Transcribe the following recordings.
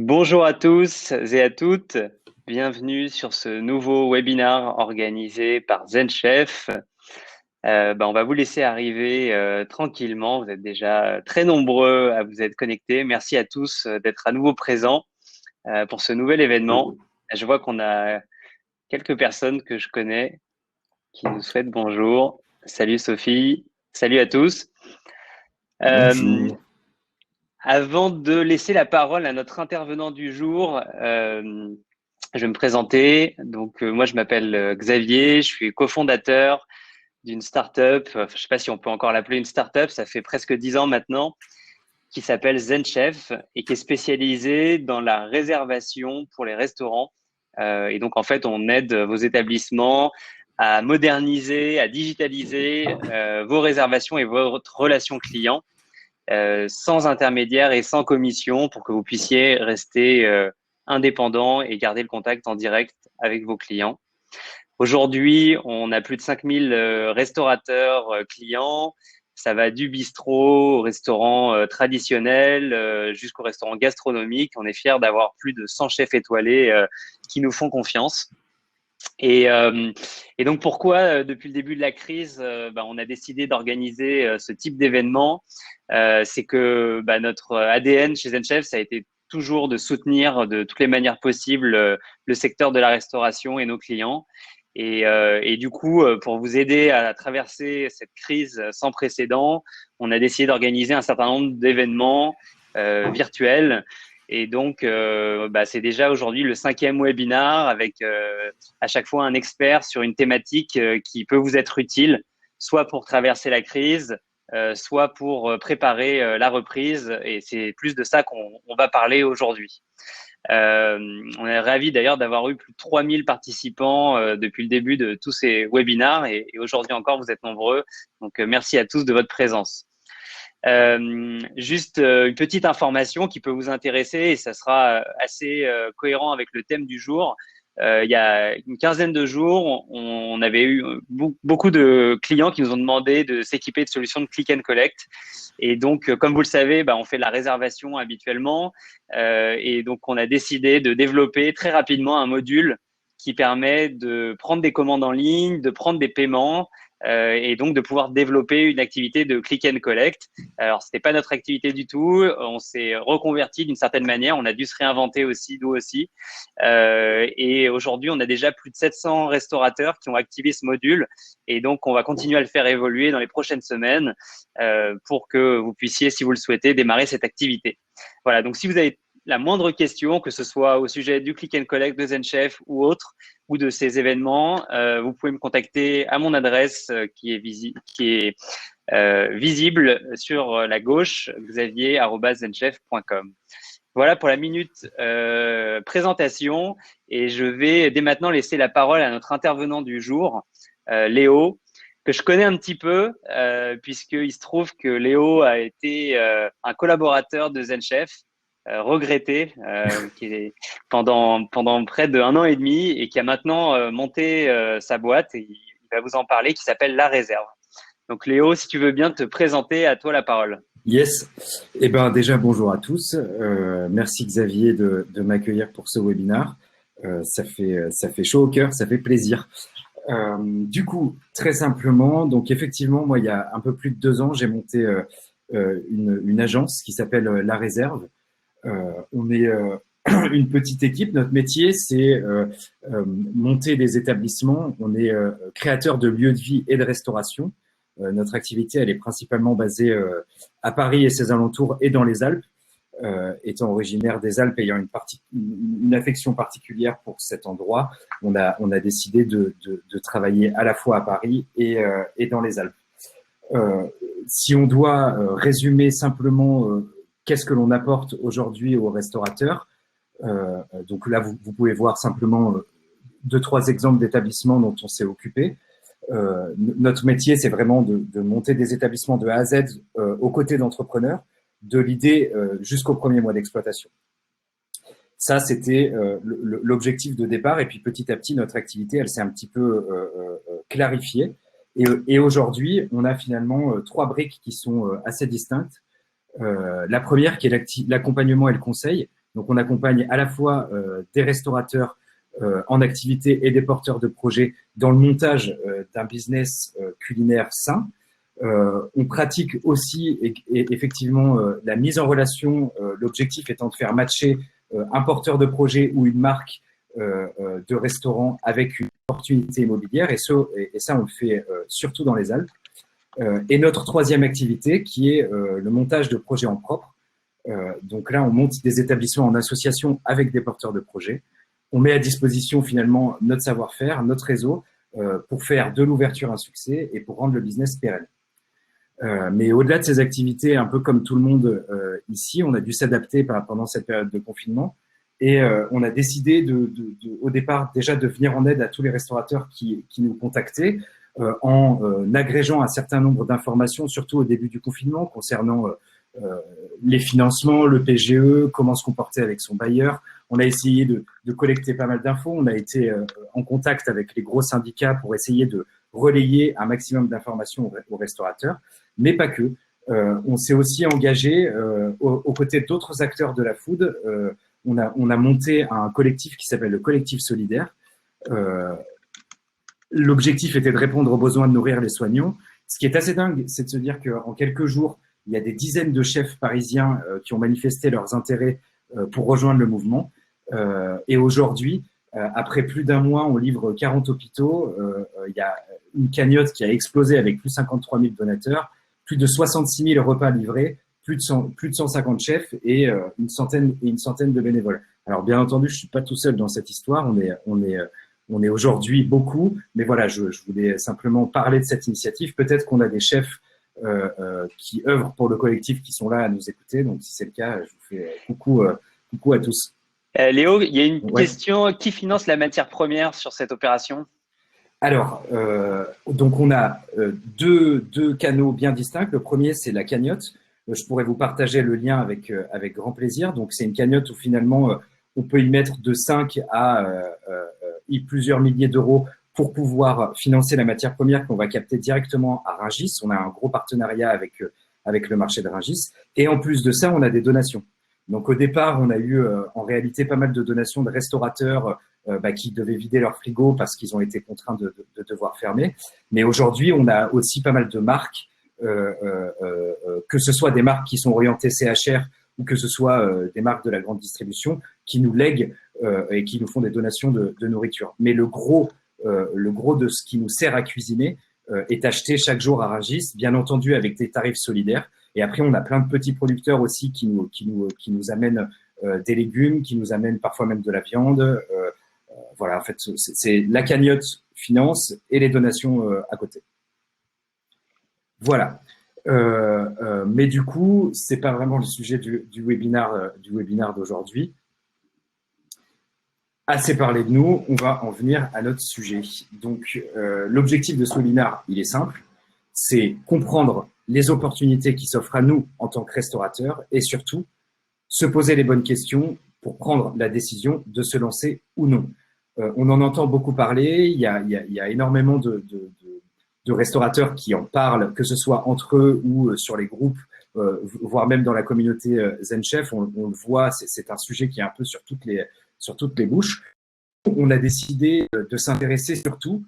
Bonjour à tous et à toutes, bienvenue sur ce nouveau webinar organisé par ZenChef. On va vous laisser arriver tranquillement, vous êtes déjà très nombreux à vous être connectés. Merci à tous d'être à nouveau présents pour ce nouvel événement. Je vois qu'on a quelques personnes que je connais qui nous souhaitent bonjour. Salut Sophie, salut à tous. Euh, Bonjour. Avant de laisser la parole à notre intervenant du jour, je vais me présenter. Donc, moi, je m'appelle Xavier. Je suis cofondateur d'une startup. Je ne sais pas si on peut encore l'appeler une startup. Ça fait presque 10 ans maintenant, qui s'appelle ZenChef et qui est spécialisée dans la réservation pour les restaurants. Et donc, en fait, on aide vos établissements à moderniser, à digitaliser vos réservations et votre relation client sans intermédiaire et sans commission pour que vous puissiez rester indépendant et garder le contact en direct avec vos clients. Aujourd'hui, on a plus de 5000 restaurateurs clients. Ça va du bistrot au restaurant traditionnel jusqu'au restaurant gastronomique. On est fiers d'avoir plus de 100 chefs étoilés qui nous font confiance. Et, euh, et donc pourquoi depuis le début de la crise, on a décidé d'organiser ce type d'événement. C'est que notre ADN chez ZenChef, ça a été toujours de soutenir de toutes les manières possibles le secteur de la restauration et nos clients. Et du coup, pour vous aider à traverser cette crise sans précédent, on a décidé d'organiser un certain nombre d'événements virtuels. Et donc, c'est déjà aujourd'hui le 5e webinar avec à chaque fois un expert sur une thématique qui peut vous être utile, soit pour traverser la crise, soit pour préparer la reprise. Et c'est plus de ça qu'on va parler aujourd'hui. On est ravis d'ailleurs d'avoir eu plus de 3000 participants depuis le début de tous ces webinars et aujourd'hui encore, vous êtes nombreux. Donc, merci à tous de votre présence. Juste une petite information qui peut vous intéresser et ça sera assez cohérent avec le thème du jour. Il y a une quinzaine de jours, on avait eu beaucoup de clients qui nous ont demandé de s'équiper de solutions de click and collect. Et donc, comme vous le savez, on fait la réservation habituellement. Et donc, on a décidé de développer très rapidement un module qui permet de prendre des commandes en ligne, de prendre des paiements et donc de pouvoir développer une activité de click and collect. Alors, c'était pas notre activité du tout. On s'est reconverti d'une certaine manière. On a dû se réinventer aussi, nous aussi. Et aujourd'hui, on a déjà plus de 700 restaurateurs qui ont activé ce module. Et donc, on va continuer à le faire évoluer dans les prochaines semaines pour que vous puissiez, si vous le souhaitez, démarrer cette activité. Voilà. Donc, si vous avez la moindre question, que ce soit au sujet du click and collect de ZenChef ou autre, ou de ces événements, vous pouvez me contacter à mon adresse qui est visible sur la gauche, xavier@zenchef.com. Voilà pour la minute présentation et je vais dès maintenant laisser la parole à notre intervenant du jour, Léo, que je connais un petit peu puisqu'il se trouve que Léo a été un collaborateur de ZenChef, regretté, qui est pendant près d'1 an et demi et qui a maintenant monté sa boîte et il va vous en parler, qui s'appelle La Réserve. Donc Léo, si tu veux bien te présenter, à toi la parole. Yes. Eh ben déjà bonjour à tous. Merci Xavier de m'accueillir pour ce webinaire. Ça fait chaud au cœur, ça fait plaisir. Du coup, très simplement, donc effectivement, moi il y a un peu plus de 2 ans, j'ai monté une agence qui s'appelle La Réserve. On est une petite équipe. Notre métier, c'est monter des établissements. On est créateur de lieux de vie et de restauration. Notre activité, elle est principalement basée à Paris et ses alentours et dans les Alpes. Étant originaire des Alpes, ayant une affection particulière pour cet endroit, on a décidé de travailler à la fois à Paris et dans les Alpes. Si on doit résumer simplement qu'est-ce que l'on apporte aujourd'hui aux restaurateurs, donc là, vous pouvez voir simplement 2-3 exemples d'établissements dont on s'est occupé. Notre métier, c'est vraiment de monter des établissements de A à Z aux côtés d'entrepreneurs, de l'idée jusqu'au premier mois d'exploitation. Ça, c'était l'objectif de départ. Et puis petit à petit, notre activité, elle s'est un petit peu clarifiée. Et aujourd'hui, on a finalement 3 briques qui sont assez distinctes. La première qui est l'accompagnement et le conseil. Donc, on accompagne à la fois des restaurateurs en activité et des porteurs de projets dans le montage d'un business culinaire sain. On pratique aussi effectivement la mise en relation, l'objectif étant de faire matcher un porteur de projet ou une marque de restaurant avec une opportunité immobilière, et ça on le fait surtout dans les Alpes. Et notre troisième activité qui est le montage de projets en propre. Donc là, on monte des établissements en association avec des porteurs de projets. On met à disposition finalement notre savoir-faire, notre réseau pour faire de l'ouverture un succès et pour rendre le business pérenne. Mais au-delà de ces activités, un peu comme tout le monde ici, on a dû s'adapter pendant cette période de confinement et on a décidé au départ déjà de venir en aide à tous les restaurateurs qui nous contactaient en agrégeant un certain nombre d'informations, surtout au début du confinement, concernant les financements, le PGE, comment se comporter avec son bailleur. On a essayé de collecter pas mal d'infos. On a été en contact avec les gros syndicats pour essayer de relayer un maximum d'informations aux restaurateurs, mais pas que. On s'est aussi engagé aux côtés d'autres acteurs de la food. On a monté un collectif qui s'appelle le Collectif Solidaire. L'objectif était de répondre aux besoins de nourrir les soignants. Ce qui est assez dingue, c'est de se dire qu'en quelques jours, il y a des dizaines de chefs parisiens qui ont manifesté leurs intérêts pour rejoindre le mouvement. Et aujourd'hui, après plus d'un mois, on livre 40 hôpitaux. Il y a une cagnotte qui a explosé avec plus de 53 000 donateurs, plus de 66 000 repas livrés, plus de 150 chefs et une centaine de bénévoles. Alors bien entendu, je suis pas tout seul dans cette histoire. On est aujourd'hui beaucoup, mais voilà, je voulais simplement parler de cette initiative. Peut-être qu'on a des chefs qui œuvrent pour le collectif qui sont là à nous écouter. Donc, si c'est le cas, je vous fais coucou à tous. Léo, il y a une question. Qui finance la matière première sur cette opération? Alors, donc on a deux canaux bien distincts. Le premier, c'est la cagnotte. Je pourrais vous partager le lien avec grand plaisir. Donc, c'est une cagnotte où finalement, on peut y mettre de 5 à plusieurs milliers d'euros pour pouvoir financer la matière première qu'on va capter directement à Rungis. On a un gros partenariat avec le marché de Rungis. Et en plus de ça, on a des donations. Donc au départ, on a eu en réalité pas mal de donations de restaurateurs qui devaient vider leur frigo parce qu'ils ont été contraints de devoir fermer. Mais aujourd'hui, on a aussi pas mal de marques, que ce soit des marques qui sont orientées CHR ou que ce soit des marques de la grande distribution qui nous lèguent et qui nous font des donations de nourriture. Mais le gros de ce qui nous sert à cuisiner est acheté chaque jour à Rungis, bien entendu avec des tarifs solidaires. Et après, on a plein de petits producteurs aussi qui nous amènent des légumes, qui nous amènent parfois même de la viande. Voilà, en fait, c'est la cagnotte finance et les donations à côté. Voilà. Mais du coup, c'est pas vraiment le sujet du webinaire d'aujourd'hui. Assez parlé de nous, on va en venir à notre sujet. Donc, l'objectif de ce webinaire, il est simple, c'est comprendre les opportunités qui s'offrent à nous en tant que restaurateurs et surtout se poser les bonnes questions pour prendre la décision de se lancer ou non. On en entend beaucoup parler, il y a énormément de restaurateurs qui en parlent, que ce soit entre eux ou sur les groupes, voire même dans la communauté Zen Chef, on le voit, c'est un sujet qui est un peu sur toutes les bouches. On a décidé de s'intéresser surtout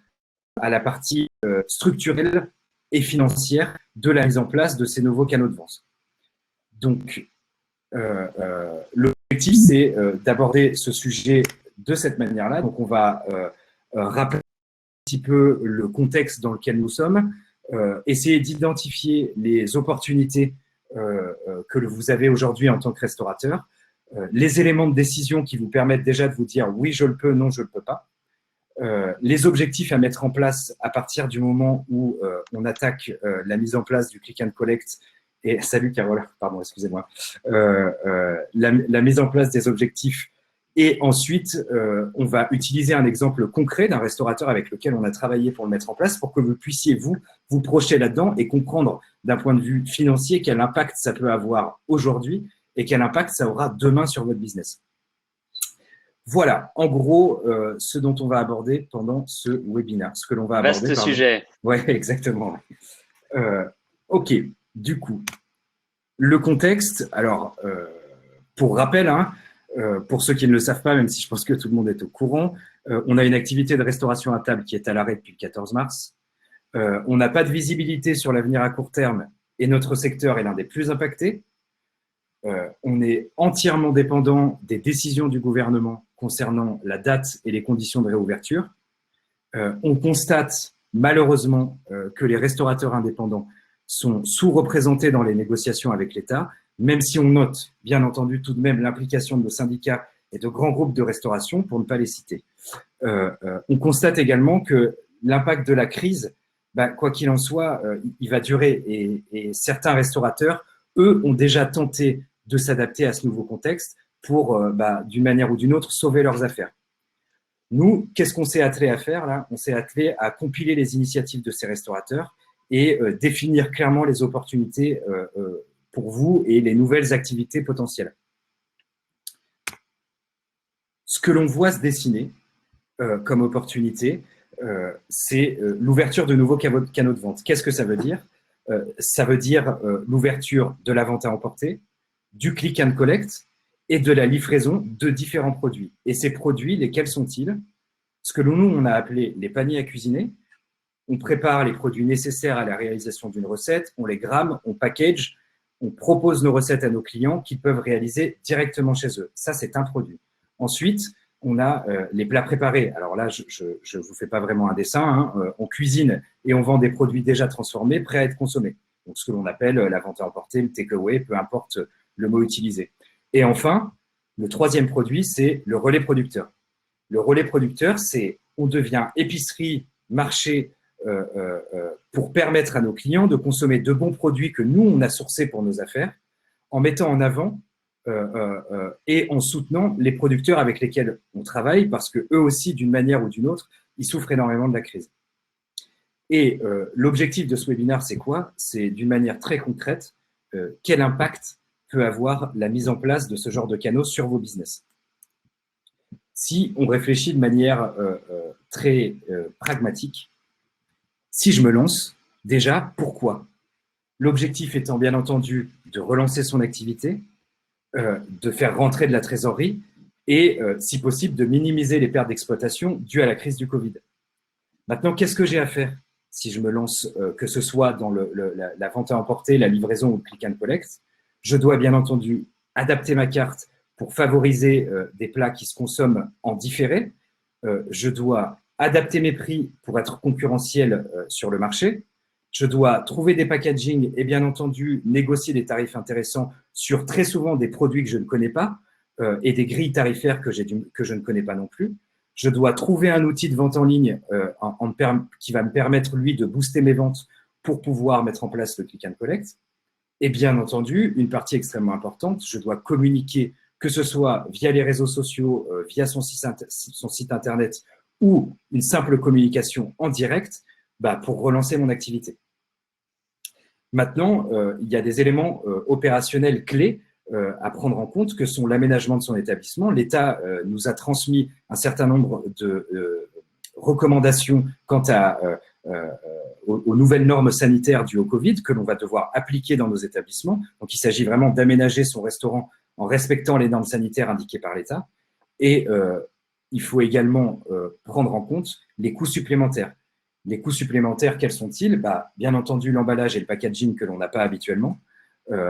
à la partie structurelle et financière de la mise en place de ces nouveaux canaux de vente. Donc, l'objectif, c'est d'aborder ce sujet de cette manière-là. Donc, on va rappeler un petit peu le contexte dans lequel nous sommes, essayer d'identifier les opportunités que vous avez aujourd'hui en tant que restaurateur, les éléments de décision qui vous permettent déjà de vous dire oui, je le peux, non, je ne le peux pas. Les objectifs à mettre en place à partir du moment où on attaque la mise en place du click and collect. Et salut Carola, pardon, excusez-moi. La mise en place des objectifs. Et ensuite, on va utiliser un exemple concret d'un restaurateur avec lequel on a travaillé pour le mettre en place pour que vous puissiez vous projeter là-dedans et comprendre d'un point de vue financier quel impact ça peut avoir aujourd'hui et quel impact ça aura demain sur votre business. Voilà, en gros, ce dont on va aborder pendant ce webinaire, ce que l'on va aborder. Vaste sujet. Oui, exactement. Ok, du coup, le contexte, alors, pour rappel, Pour ceux qui ne le savent pas, même si je pense que tout le monde est au courant, on a une activité de restauration à table qui est à l'arrêt depuis le 14 mars. On n'a pas de visibilité sur l'avenir à court terme et notre secteur est l'un des plus impactés. On est entièrement dépendant des décisions du gouvernement concernant la date et les conditions de réouverture. On constate malheureusement que les restaurateurs indépendants sont sous-représentés dans les négociations avec l'État, même si on note, bien entendu, tout de même l'implication de nos syndicats et de grands groupes de restauration, pour ne pas les citer. On constate également que l'impact de la crise, quoi qu'il en soit, il va durer et certains restaurateurs, eux, ont déjà tenté de s'adapter à ce nouveau contexte pour, d'une manière ou d'une autre, sauver leurs affaires. Nous, qu'est-ce qu'on s'est attelé à faire là? On s'est attelé à compiler les initiatives de ces restaurateurs et définir clairement les opportunités pour vous et les nouvelles activités potentielles. Ce que l'on voit se dessiner comme opportunité, c'est l'ouverture de nouveaux canaux de vente. Qu'est-ce que ça veut dire? Ça veut dire l'ouverture de la vente à emporter, du click and collect et de la livraison de différents produits. Et ces produits, lesquels sont-ils? Ce que nous, on a appelé les paniers à cuisiner. On prépare les produits nécessaires à la réalisation d'une recette, on les gramme, on package, on propose nos recettes à nos clients qui peuvent réaliser directement chez eux. Ça, c'est un produit. Ensuite, on a les plats préparés. Alors là, je vous fais pas vraiment un dessin. Hein. On cuisine et on vend des produits déjà transformés, prêts à être consommés. Donc, ce que l'on appelle la vente à emporter, le takeaway, peu importe le mot utilisé. Et enfin, le troisième produit, c'est le relais producteur. Le relais producteur, c'est on devient épicerie, marché, pour permettre à nos clients de consommer de bons produits que nous, on a sourcés pour nos affaires, en mettant en avant et en soutenant les producteurs avec lesquels on travaille, parce que eux aussi, d'une manière ou d'une autre, ils souffrent énormément de la crise. Et l'objectif de ce webinaire, c'est quoi? C'est d'une manière très concrète, quel impact peut avoir la mise en place de ce genre de canaux sur vos business. Si on réfléchit de manière très pragmatique, si je me lance, déjà, pourquoi? L'objectif étant bien entendu de relancer son activité, de faire rentrer de la trésorerie et, si possible, de minimiser les pertes d'exploitation dues à la crise du Covid. Maintenant, qu'est-ce que j'ai à faire si je me lance, que ce soit dans la vente à emporter, la livraison ou le click and collect? Je dois bien entendu adapter ma carte pour favoriser des plats qui se consomment en différé. Je dois adapter mes prix pour être concurrentiel sur le marché. Je dois trouver des packaging et bien entendu négocier des tarifs intéressants sur très souvent des produits que je ne connais pas et des grilles tarifaires que je ne connais pas non plus. Je dois trouver un outil de vente en ligne qui va me permettre, lui, de booster mes ventes pour pouvoir mettre en place le click and collect. Et bien entendu, une partie extrêmement importante, je dois communiquer, que ce soit via les réseaux sociaux, via son site internet ou une simple communication en direct pour relancer mon activité. Maintenant, il y a des éléments opérationnels clés à prendre en compte que sont l'aménagement de son établissement. L'État nous a transmis un certain nombre de recommandations quant aux nouvelles normes sanitaires dues au Covid que l'on va devoir appliquer dans nos établissements. Donc, il s'agit vraiment d'aménager son restaurant en respectant les normes sanitaires indiquées par l'État. Et il faut également prendre en compte les coûts supplémentaires. Les coûts supplémentaires, quels sont-ils? Bien entendu, l'emballage et le packaging que l'on n'a pas habituellement.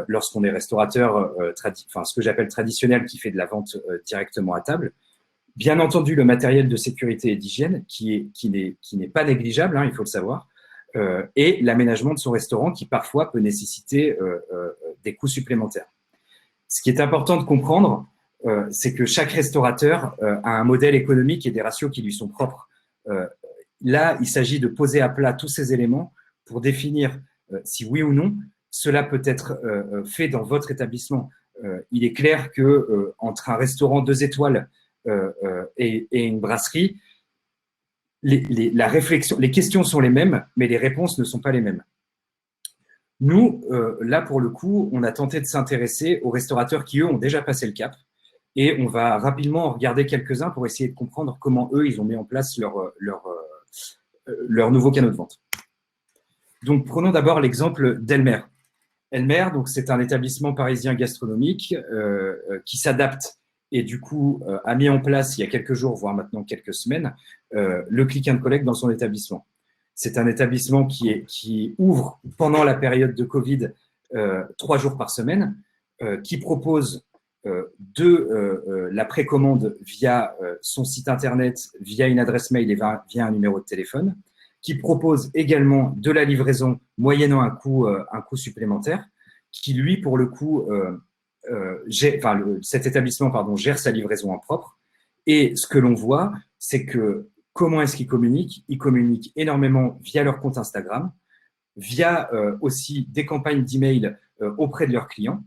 Lorsqu'on est restaurateur, ce que j'appelle traditionnel, qui fait de la vente directement à table. Bien entendu, le matériel de sécurité et d'hygiène, qui n'est pas négligeable, hein, il faut le savoir, et l'aménagement de son restaurant, qui parfois peut nécessiter des coûts supplémentaires. Ce qui est important de comprendre, c'est que chaque restaurateur a un modèle économique et des ratios qui lui sont propres. Là, il s'agit de poser à plat tous ces éléments pour définir si oui ou non cela peut être fait dans votre établissement. Il est clair que entre un restaurant 2 étoiles et une brasserie, les questions sont les mêmes, mais les réponses ne sont pas les mêmes. Nous, là, pour le coup, on a tenté de s'intéresser aux restaurateurs qui, eux, ont déjà passé le cap. Et on va rapidement en regarder quelques-uns pour essayer de comprendre comment, eux, ils ont mis en place leur nouveau canal de vente. Donc, prenons d'abord l'exemple d'Elmer. Elmer, donc, c'est un établissement parisien gastronomique qui s'adapte et du coup a mis en place il y a quelques jours, voire maintenant quelques semaines, le click and collect dans son établissement. C'est un établissement qui ouvre pendant la période de Covid 3 jours par semaine, qui propose la précommande via son site internet, via une adresse mail et via un numéro de téléphone, qui propose également de la livraison moyennant un coût supplémentaire, qui lui, pour le coup, cet établissement gère sa livraison en propre. Et ce que l'on voit, c'est que comment est-ce qu'ils communiquent? Ils communiquent énormément via leur compte Instagram, via aussi des campagnes d'email auprès de leurs clients.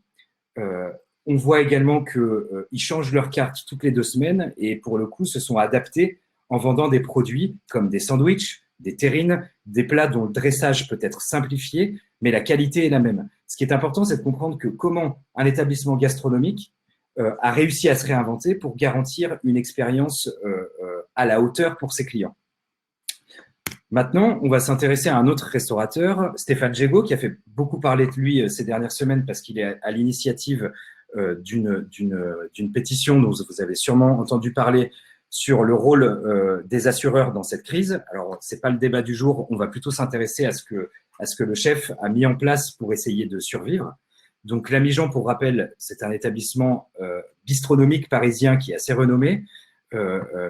On voit également qu'ils changent leur carte toutes les 2 semaines et pour le coup, se sont adaptés en vendant des produits comme des sandwichs, des terrines, des plats dont le dressage peut être simplifié, mais la qualité est la même. Ce qui est important, c'est de comprendre que comment un établissement gastronomique a réussi à se réinventer pour garantir une expérience à la hauteur pour ses clients. Maintenant, on va s'intéresser à un autre restaurateur, Stéphane Jego, qui a fait beaucoup parler de lui ces dernières semaines parce qu'il est à l'initiative d'une pétition dont vous avez sûrement entendu parler sur le rôle des assureurs dans cette crise. Alors, ce n'est pas le débat du jour, on va plutôt s'intéresser à ce que le chef a mis en place pour essayer de survivre. Donc, La Mijan, pour rappel, c'est un établissement bistronomique parisien qui est assez renommé,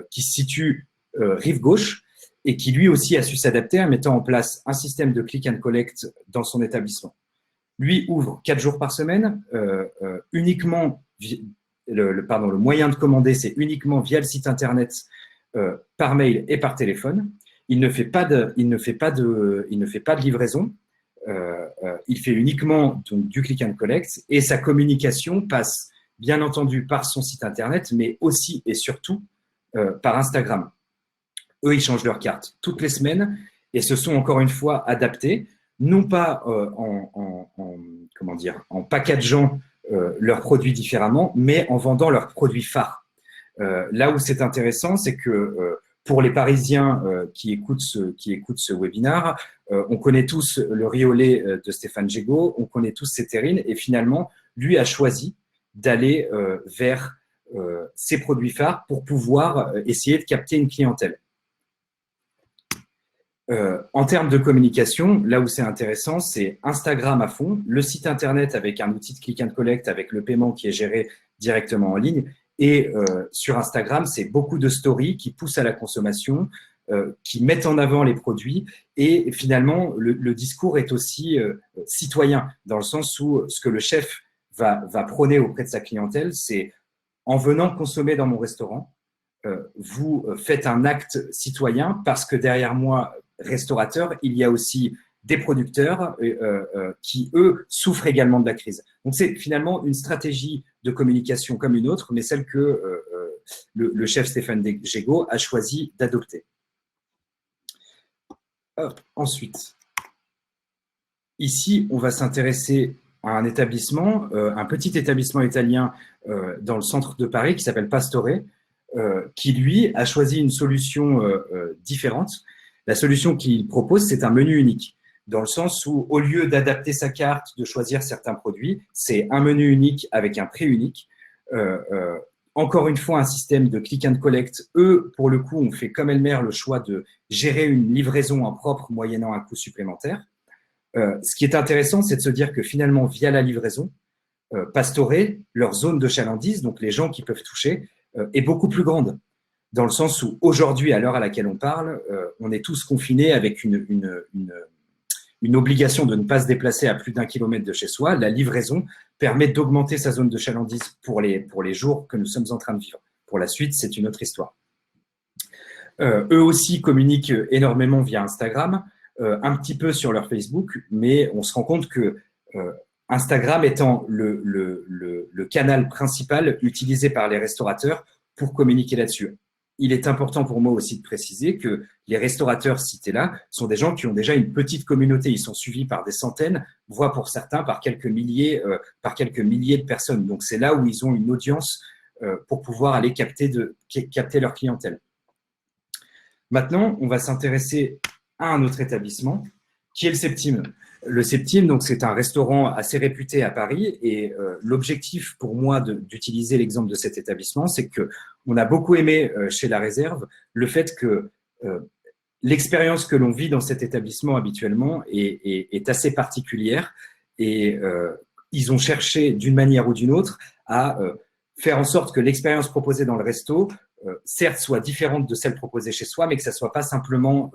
qui se situe rive gauche et qui lui aussi a su s'adapter en mettant en place un système de click and collect dans son établissement. Lui ouvre 4 jours par semaine, uniquement le moyen de commander, c'est uniquement via le site internet, par mail et par téléphone. Il ne fait pas de livraison. Il fait uniquement donc, du click and collect et sa communication passe bien entendu par son site internet, mais aussi et surtout par Instagram. Eux, ils changent leur carte toutes les semaines et se sont encore une fois adaptés, non pas en packageant leurs produits différemment, mais en vendant leurs produits phares. Là où c'est intéressant, c'est que pour les Parisiens qui écoutent ce webinaire, on connaît tous le riz au lait de Stéphane Jego, on connaît tous ses terrines, et finalement, lui a choisi d'aller vers ses produits phares pour pouvoir essayer de capter une clientèle. En termes de communication, là où c'est intéressant, c'est Instagram à fond, le site internet avec un outil de click and collect avec le paiement qui est géré directement en ligne. Et sur Instagram, c'est beaucoup de stories qui poussent à la consommation, qui mettent en avant les produits. Et finalement, le discours est aussi citoyen, dans le sens où ce que le chef va prôner auprès de sa clientèle, c'est en venant consommer dans mon restaurant, vous faites un acte citoyen parce que derrière moi, restaurateur, il y a aussi des producteurs qui, eux, souffrent également de la crise. Donc, c'est finalement une stratégie de communication comme une autre, mais celle que le chef Stéphane Jego a choisi d'adopter. Ensuite, ici, on va s'intéresser à un établissement, un petit établissement italien dans le centre de Paris qui s'appelle Pastore, qui, lui, a choisi une solution différente. La solution qu'il propose, c'est un menu unique, dans le sens où, au lieu d'adapter sa carte, de choisir certains produits, c'est un menu unique avec un prix unique. Encore une fois, un système de click and collect. Eux, pour le coup, ont fait comme Elmer le choix de gérer une livraison en propre moyennant un coût supplémentaire. Ce qui est intéressant, c'est de se dire que finalement, via la livraison, Pastore, leur zone de chalandise, donc les gens qui peuvent toucher, est beaucoup plus grande. Dans le sens où aujourd'hui, à l'heure à laquelle on parle, on est tous confinés avec une obligation de ne pas se déplacer à plus d'1 kilomètre de chez soi. La livraison permet d'augmenter sa zone de chalandise pour les jours que nous sommes en train de vivre. Pour la suite, c'est une autre histoire. Eux aussi communiquent énormément via Instagram, un petit peu sur leur Facebook, mais on se rend compte que Instagram étant le canal principal utilisé par les restaurateurs pour communiquer là-dessus. Il est important pour moi aussi de préciser que les restaurateurs cités là sont des gens qui ont déjà une petite communauté. Ils sont suivis par des centaines, voire pour certains par quelques milliers de personnes. Donc, c'est là où ils ont une audience pour pouvoir aller capter leur clientèle. Maintenant, on va s'intéresser à un autre établissement qui est le Septime. Le Septime, donc, c'est un restaurant assez réputé à Paris et l'objectif pour moi d'utiliser l'exemple de cet établissement, c'est que on a beaucoup aimé chez La Réserve le fait que l'expérience que l'on vit dans cet établissement habituellement est assez particulière et ils ont cherché d'une manière ou d'une autre à faire en sorte que l'expérience proposée dans le resto, certes, soit différente de celle proposée chez soi, mais que ça soit pas simplement,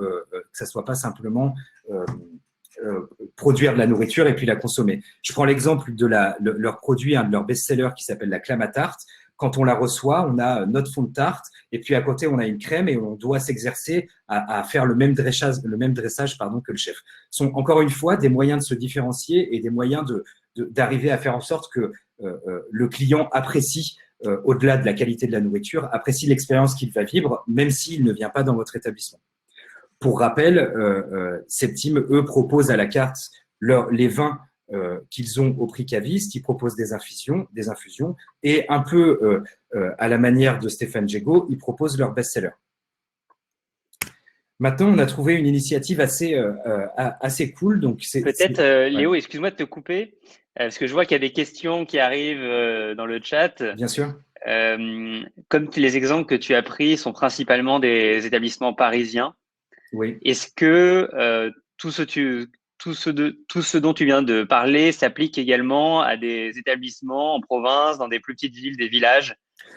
produire de la nourriture et puis la consommer. Je prends l'exemple de leur produit, un de leurs best-sellers qui s'appelle la Clamatarte. Quand on la reçoit, on a notre fond de tarte et puis à côté, on a une crème et on doit s'exercer à faire le même dressage que le chef. Ce sont encore une fois des moyens de se différencier et des moyens d'arriver à faire en sorte que le client apprécie, au-delà de la qualité de la nourriture, apprécie l'expérience qu'il va vivre, même s'il ne vient pas dans votre établissement. Pour rappel, Septime, eux, proposent à la carte les vins qu'ils ont au prix caviste, ils proposent des infusions, et un peu à la manière de Stéphane Gégaud, ils proposent leur best-seller. Maintenant, on a trouvé une initiative assez cool. Donc peut-être, Léo, excuse-moi de te couper, parce que je vois qu'il y a des questions qui arrivent dans le chat. Bien sûr. Comme les exemples que tu as pris sont principalement des établissements parisiens, oui. Est-ce que tout ce dont tu viens de parler s'applique également à des établissements en province, dans des plus petites villes, des villages?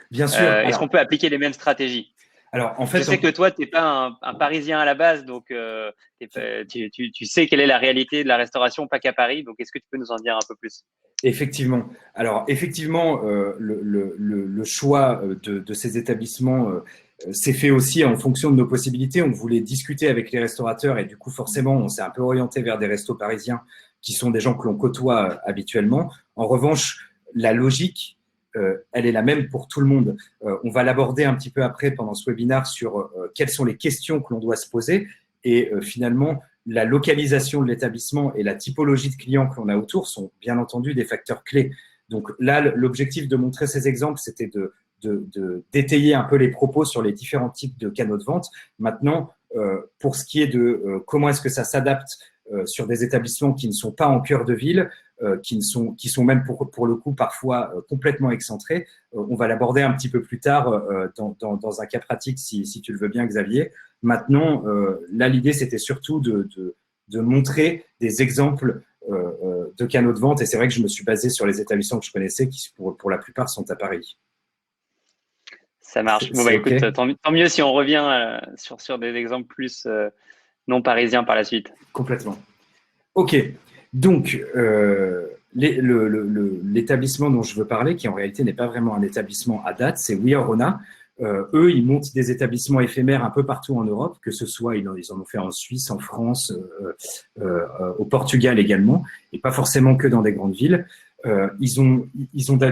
Bien sûr. Est-ce qu'on peut appliquer les mêmes stratégies? Alors, en fait, je sais que toi, tu n'es pas un Parisien à la base, donc tu sais quelle est la réalité de la restauration, pas qu'à Paris. Donc, est-ce que tu peux nous en dire un peu plus? Effectivement. Alors, effectivement, le choix de ces établissements s'est fait aussi en fonction de nos possibilités. On voulait discuter avec les restaurateurs et du coup, forcément, on s'est un peu orienté vers des restos parisiens qui sont des gens que l'on côtoie habituellement. En revanche, la logique, elle est la même pour tout le monde. On va l'aborder un petit peu après pendant ce webinaire sur quelles sont les questions que l'on doit se poser et finalement, la localisation de l'établissement et la typologie de clients que l'on a autour sont bien entendu des facteurs clés. Donc là, l'objectif de montrer ces exemples, c'était d'étayer un peu les propos sur les différents types de canaux de vente. Maintenant, pour ce qui est de comment est-ce que ça s'adapte sur des établissements qui ne sont pas en cœur de ville, qui sont même pour le coup parfois complètement excentrés, on va l'aborder un petit peu plus tard dans un cas pratique si tu le veux bien, Xavier. Maintenant, là, l'idée, c'était surtout de montrer des exemples de canaux de vente. Et c'est vrai que je me suis basé sur les établissements que je connaissais, qui pour la plupart sont à Paris. Ça marche. Bon, écoute, okay. Tant mieux si on revient sur des exemples plus non parisiens par la suite. Complètement. OK. Donc, l'établissement dont je veux parler, qui en réalité n'est pas vraiment un établissement à date, c'est We Are Rona. Eux, ils montent des établissements éphémères un peu partout en Europe, que ce soit, ils en ont fait en Suisse, en France, au Portugal également, et pas forcément que dans des grandes villes. Ils ont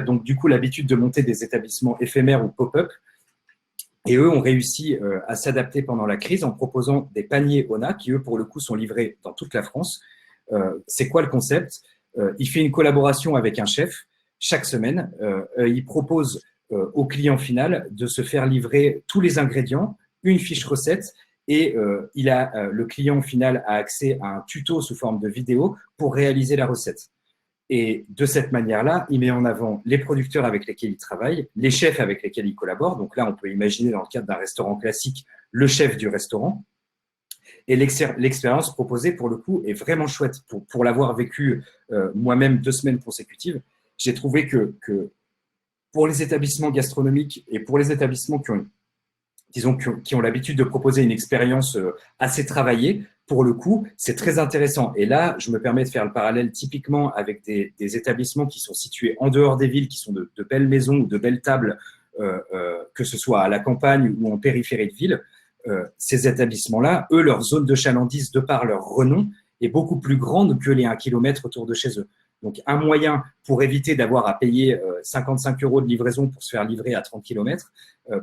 donc du coup l'habitude de monter des établissements éphémères ou pop-up, et eux ont réussi à s'adapter pendant la crise en proposant des paniers ONA qui, eux, pour le coup, sont livrés dans toute la France. C'est quoi le concept? Il fait une collaboration avec un chef chaque semaine. Il propose au client final de se faire livrer tous les ingrédients, une fiche recette, et le client final a accès à un tuto sous forme de vidéo pour réaliser la recette. Et de cette manière-là, il met en avant les producteurs avec lesquels il travaille, les chefs avec lesquels il collabore. Donc là, on peut imaginer dans le cadre d'un restaurant classique, le chef du restaurant. Et l'expérience proposée, pour le coup, est vraiment chouette. Pour l'avoir vécu moi-même 2 semaines consécutives, j'ai trouvé que pour les établissements gastronomiques et pour les établissements qui ont l'habitude de proposer une expérience assez travaillée, pour le coup, c'est très intéressant. Et là, je me permets de faire le parallèle typiquement avec des établissements qui sont situés en dehors des villes, qui sont de belles maisons ou de belles tables, que ce soit à la campagne ou en périphérie de ville. Ces établissements-là, eux, leur zone de chalandise, de par leur renom, est beaucoup plus grande que les 1 km autour de chez eux. Donc, un moyen pour éviter d'avoir à payer 55 € de livraison pour se faire livrer à 30 km,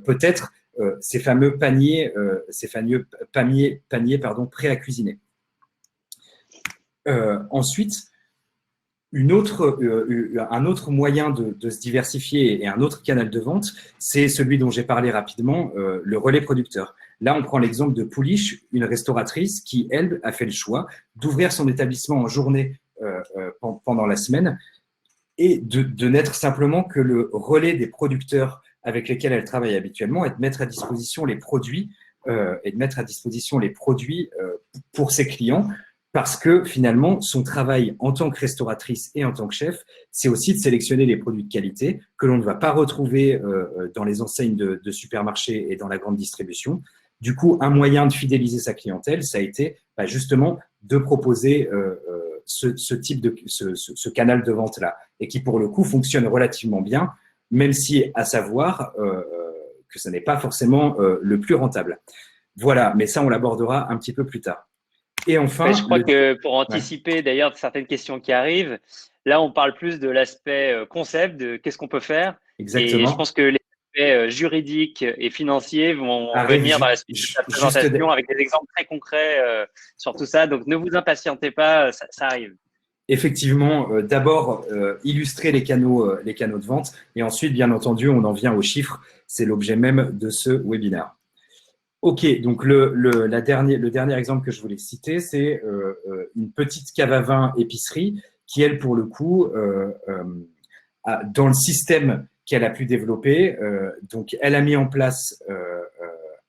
peut-être ces fameux paniers, prêts à cuisiner. Ensuite, un autre moyen de se diversifier et un autre canal de vente, c'est celui dont j'ai parlé rapidement, le relais producteur. Là, on prend l'exemple de Poulich, une restauratrice qui, elle, a fait le choix d'ouvrir son établissement en journée pendant la semaine et de n'être simplement que le relais des producteurs avec lesquels elle travaille habituellement et de mettre à disposition les produits pour ses clients, parce que finalement, son travail en tant que restauratrice et en tant que chef, c'est aussi de sélectionner les produits de qualité que l'on ne va pas retrouver dans les enseignes de supermarchés et dans la grande distribution. Du coup, un moyen de fidéliser sa clientèle, ça a été justement de proposer ce canal de vente-là, et qui pour le coup fonctionne relativement bien, même si à savoir que ce n'est pas forcément le plus rentable. Voilà, mais ça on l'abordera un petit peu plus tard. Et enfin, je crois que pour anticiper d'ailleurs certaines questions qui arrivent, là on parle plus de l'aspect concept, de qu'est-ce qu'on peut faire. Exactement. Et je pense que les aspects juridiques et financiers vont venir dans la suite de la présentation avec des exemples très concrets sur tout ça. Donc ne vous impatientez pas, ça arrive. Effectivement, d'abord illustrer les canaux de vente, et ensuite, bien entendu, on en vient aux chiffres. C'est l'objet même de ce webinaire. Ok, donc le dernier exemple que je voulais citer, c'est une petite cave à vin épicerie qui, elle, pour le coup, dans le système qu'elle a pu développer, donc elle a mis en place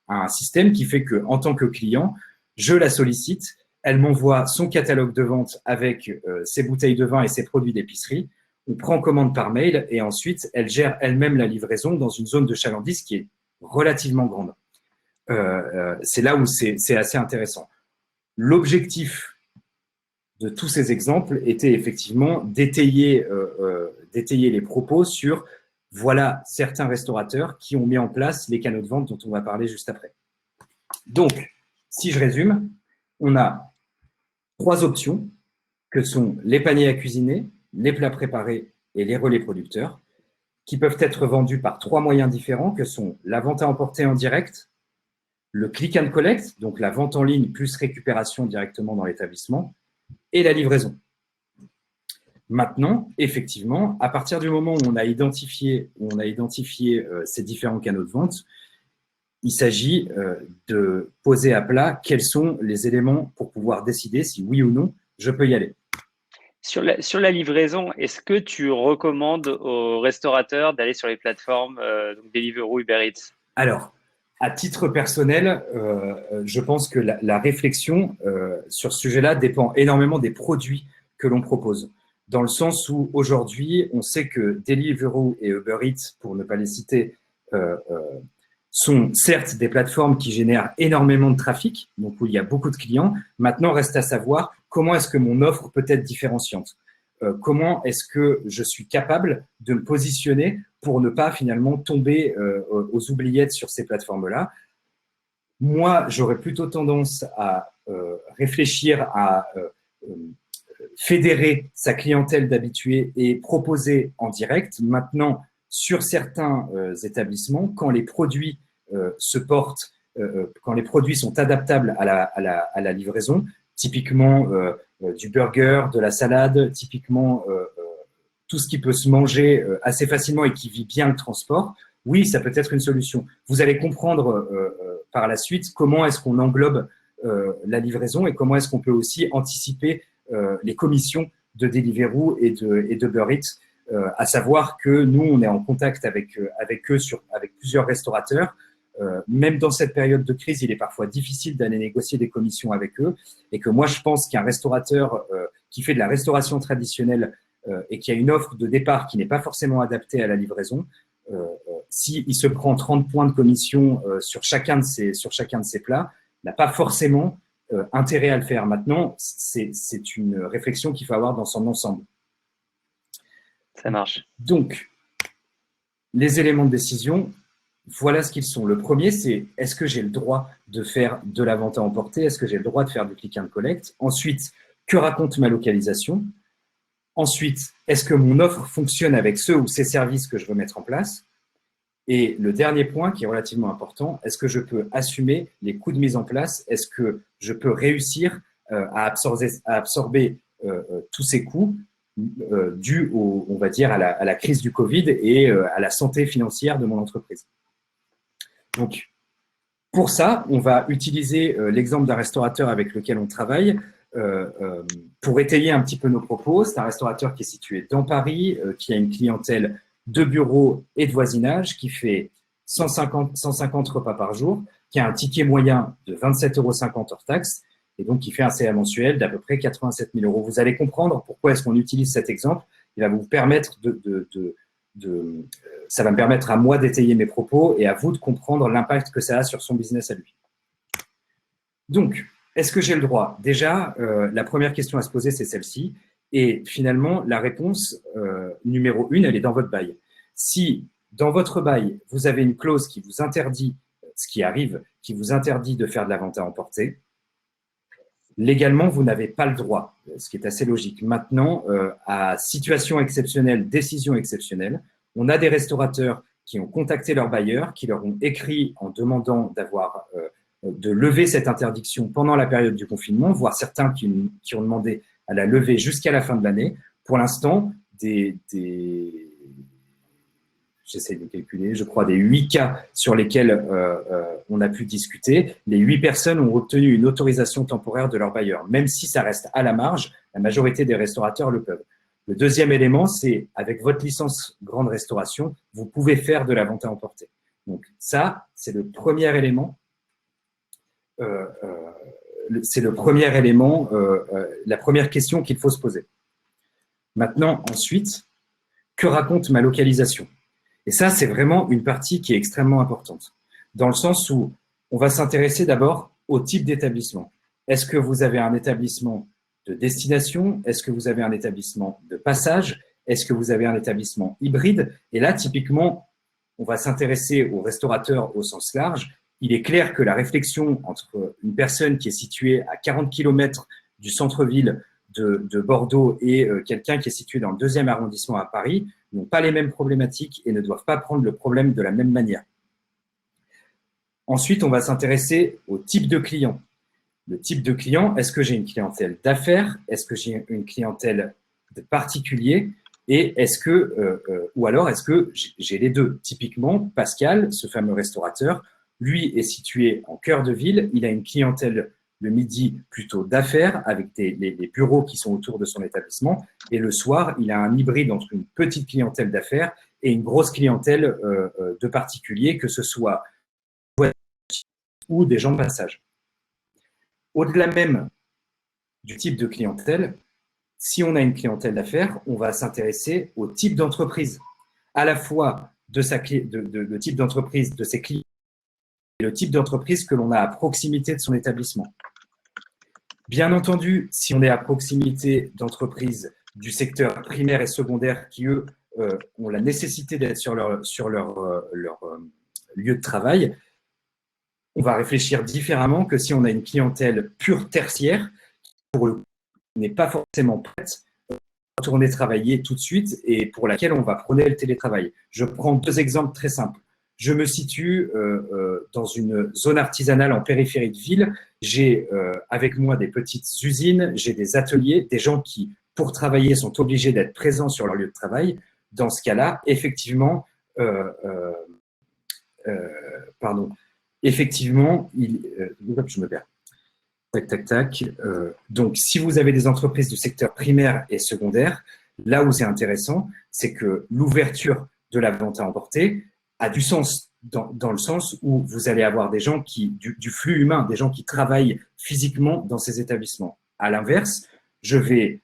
un système qui fait que, en tant que client, je la sollicite, elle m'envoie son catalogue de vente avec ses bouteilles de vin et ses produits d'épicerie. On prend commande par mail et ensuite, elle gère elle-même la livraison dans une zone de chalandise qui est relativement grande. C'est là où c'est assez intéressant. L'objectif de tous ces exemples était effectivement d'étayer les propos sur voilà certains restaurateurs qui ont mis en place les canaux de vente dont on va parler juste après. Donc, si je résume, on a 3 options que sont les paniers à cuisiner, les plats préparés et les relais producteurs, qui peuvent être vendus par 3 moyens différents que sont la vente à emporter en direct, le click and collect, donc la vente en ligne plus récupération directement dans l'établissement, et la livraison. Maintenant, effectivement, à partir du moment où on a identifié ces différents canaux de vente, il s'agit de poser à plat quels sont les éléments pour pouvoir décider si oui ou non je peux y aller. Sur la livraison, est-ce que tu recommandes aux restaurateurs d'aller sur les plateformes donc Deliveroo, Uber Eats? Alors, à titre personnel, je pense que la réflexion sur ce sujet-là dépend énormément des produits que l'on propose. Dans le sens où aujourd'hui, on sait que Deliveroo et Uber Eats, pour ne pas les citer, sont certes des plateformes qui génèrent énormément de trafic, donc où il y a beaucoup de clients. Maintenant, reste à savoir comment est-ce que mon offre peut être différenciante. Comment est-ce que je suis capable de me positionner pour ne pas finalement tomber aux oubliettes sur ces plateformes-là. Moi, j'aurais plutôt tendance à réfléchir à fédérer sa clientèle d'habitués et proposer en direct. Maintenant, sur certains établissements, quand les produits se portent, quand les produits sont adaptables à la livraison, typiquement du burger, de la salade, typiquement tout ce qui peut se manger assez facilement et qui vit bien le transport, oui, ça peut être une solution. Vous allez comprendre par la suite comment est-ce qu'on englobe la livraison et comment est-ce qu'on peut aussi anticiper les commissions de Deliveroo et de Uber Eats, à savoir que nous, on est en contact avec eux, avec plusieurs restaurateurs. Même dans cette période de crise, il est parfois difficile d'aller négocier des commissions avec eux, et que moi, je pense qu'un restaurateur qui fait de la restauration traditionnelle et qui a une offre de départ qui n'est pas forcément adaptée à la livraison, s'il se prend 30 points de commission sur chacun de ses plats, n'a pas forcément intérêt à le faire. Maintenant, c'est une réflexion qu'il faut avoir dans son ensemble. Ça marche. Donc, les éléments de décision, voilà ce qu'ils sont. Le premier, c'est est-ce que j'ai le droit de faire de la vente à emporter? Est-ce que j'ai le droit de faire du click and collect? Ensuite, que raconte ma localisation? Ensuite, est-ce que mon offre fonctionne avec ceux ou ces services que je veux mettre en place? Et le dernier point qui est relativement important, est-ce que je peux assumer les coûts de mise en place? Est-ce que je peux réussir à absorber tous ces coûts dus on va dire, à la crise du Covid et à la santé financière de mon entreprise? Donc, Pour ça, on va utiliser l'exemple d'un restaurateur avec lequel on travaille pour étayer un petit peu nos propos. C'est un restaurateur qui est situé dans Paris, qui a une clientèle de bureaux et de voisinage, qui fait 150 repas par jour, qui a un ticket moyen de 27,50 € hors taxe, et donc qui fait un CA mensuel d'à peu près 87 000 €. Vous allez comprendre pourquoi est-ce qu'on utilise cet exemple. Il va vous permettre ça va me permettre à moi d'étayer mes propos et à vous de comprendre l'impact que ça a sur son business à lui. Donc, est-ce que j'ai le droit? Déjà, la première question à se poser, c'est celle-ci. Et finalement, la réponse numéro 1, elle est dans votre bail. Si dans votre bail, vous avez une clause qui vous interdit, ce qui arrive, qui vous interdit de faire de la vente à emporter, légalement, vous n'avez pas le droit, ce qui est assez logique. Maintenant, à situation exceptionnelle, décision exceptionnelle, on a des restaurateurs qui ont contacté leurs bailleurs, qui leur ont écrit en demandant de lever cette interdiction pendant la période du confinement, voire certains qui ont demandé à la lever jusqu'à la fin de l'année. Pour l'instant, j'essaie de calculer, je crois des 8 cas sur lesquels on a pu discuter. Les 8 personnes ont obtenu une autorisation temporaire de leur bailleur. Même si ça reste à la marge, la majorité des restaurateurs le peuvent. Le deuxième élément, c'est avec votre licence grande restauration, vous pouvez faire de la vente à emporter. Donc ça, c'est le premier élément. La première question qu'il faut se poser. Maintenant, ensuite, que raconte ma localisation? Et ça, c'est vraiment une partie qui est extrêmement importante, dans le sens où on va s'intéresser d'abord au type d'établissement. Est-ce que vous avez un établissement de destination? Est-ce que vous avez un établissement de passage? Est-ce que vous avez un établissement hybride? Et là, typiquement, on va s'intéresser aux restaurateurs au sens large. Il est clair que la réflexion entre une personne qui est située à 40 km du centre-ville de Bordeaux et quelqu'un qui est situé dans le 2e arrondissement à Paris n'ont pas les mêmes problématiques et ne doivent pas prendre le problème de la même manière. Ensuite, on va s'intéresser au type de client. Le type de client, est-ce que j'ai une clientèle d'affaires? Est-ce que j'ai une clientèle de particulier? Et ou alors est-ce que j'ai les deux? Typiquement, Pascal, ce fameux restaurateur, lui est situé en cœur de ville. Il a une clientèle le midi plutôt d'affaires avec les bureaux qui sont autour de son établissement. Et le soir, il a un hybride entre une petite clientèle d'affaires et une grosse clientèle de particuliers, que ce soit ou des gens de passage. Au-delà même du type de clientèle, si on a une clientèle d'affaires, on va s'intéresser au type d'entreprise, à la fois le type d'entreprise de ses clients et le type d'entreprise que l'on a à proximité de son établissement. Bien entendu, si on est à proximité d'entreprises du secteur primaire et secondaire qui, eux, ont la nécessité d'être sur leur lieu de travail, on va réfléchir différemment que si on a une clientèle pure tertiaire qui, pour le coup, n'est pas forcément prête à retourner travailler tout de suite et pour laquelle on va prôner le télétravail. Je prends 2 exemples très simples. Je me situe dans une zone artisanale en périphérie de ville. J'ai avec moi des petites usines, j'ai des ateliers, des gens qui, pour travailler, sont obligés d'être présents sur leur lieu de travail. Dans ce cas-là, effectivement, je me perds. Tac. Donc, si vous avez des entreprises du secteur primaire et secondaire, là où c'est intéressant, c'est que l'ouverture de la vente à emporter a du sens dans le sens où vous allez avoir des gens du flux humain, des gens qui travaillent physiquement dans ces établissements. À l'inverse, je vais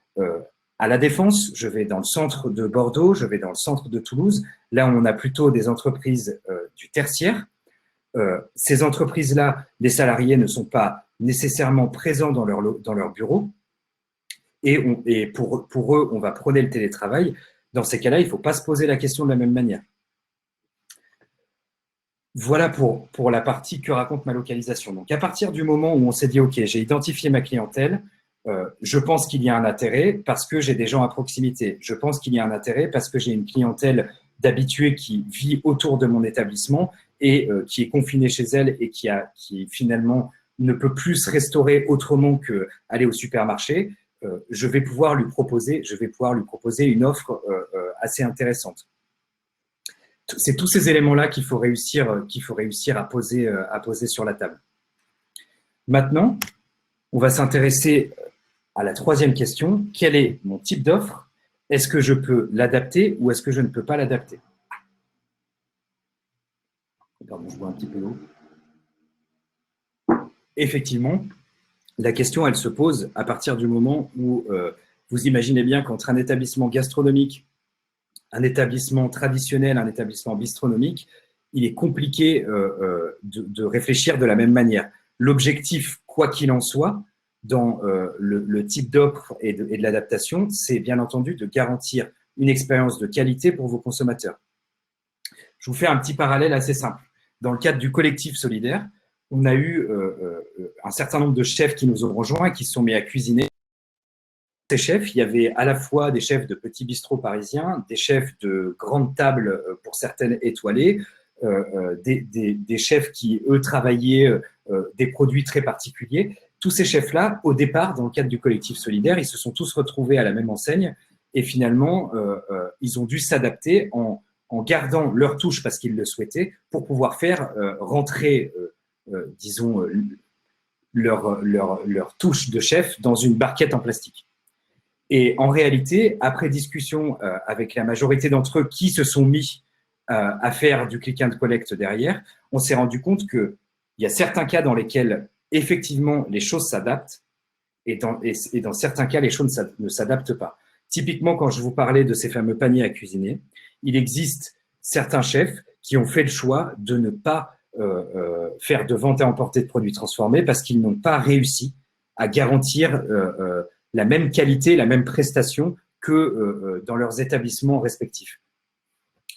à La Défense, je vais dans le centre de Bordeaux, je vais dans le centre de Toulouse. Là, on a plutôt des entreprises du tertiaire. Ces entreprises-là, les salariés ne sont pas nécessairement présents dans leur bureau. Et pour eux, on va prôner le télétravail. Dans ces cas-là, il ne faut pas se poser la question de la même manière. Voilà pour la partie que raconte ma localisation. Donc, à partir du moment où on s'est dit, OK, j'ai identifié ma clientèle, je pense qu'il y a un intérêt parce que j'ai des gens à proximité. Je pense qu'il y a un intérêt parce que j'ai une clientèle d'habitués qui vit autour de mon établissement et qui est confinée chez elle et qui finalement ne peut plus se restaurer autrement qu'aller au supermarché. Je vais pouvoir lui proposer une offre assez intéressante. C'est tous ces éléments-là qu'il faut réussir à poser sur la table. Maintenant, on va s'intéresser à la troisième question. Quel est mon type d'offre? Est-ce que je peux l'adapter ou est-ce que je ne peux pas l'adapter? Pardon, je bois un petit peu d'eau. Effectivement, la question, elle se pose à partir du moment où vous imaginez bien qu'entre un établissement gastronomique, un établissement traditionnel, un établissement bistronomique, il est compliqué de réfléchir de la même manière. L'objectif, quoi qu'il en soit, dans le type d'offre et de l'adaptation, c'est bien entendu de garantir une expérience de qualité pour vos consommateurs. Je vous fais un petit parallèle assez simple. Dans le cadre du collectif solidaire, on a eu un certain nombre de chefs qui nous ont rejoints et qui se sont mis à cuisiner. Ces chefs, il y avait à la fois des chefs de petits bistrots parisiens, des chefs de grandes tables pour certaines étoilées, des chefs qui, eux, travaillaient des produits très particuliers. Tous ces chefs-là, au départ, dans le cadre du collectif solidaire, ils se sont tous retrouvés à la même enseigne et finalement, ils ont dû s'adapter en gardant leur touche parce qu'ils le souhaitaient pour pouvoir faire rentrer, disons, leur touche de chef dans une barquette en plastique. Et en réalité, après discussion avec la majorité d'entre eux qui se sont mis à faire du click and collect derrière, on s'est rendu compte qu'il y a certains cas dans lesquels effectivement les choses s'adaptent et dans certains cas les choses ne s'adaptent pas. Typiquement, quand je vous parlais de ces fameux paniers à cuisiner, il existe certains chefs qui ont fait le choix de ne pas faire de vente à emporter de produits transformés parce qu'ils n'ont pas réussi à garantir la même qualité, la même prestation que dans leurs établissements respectifs.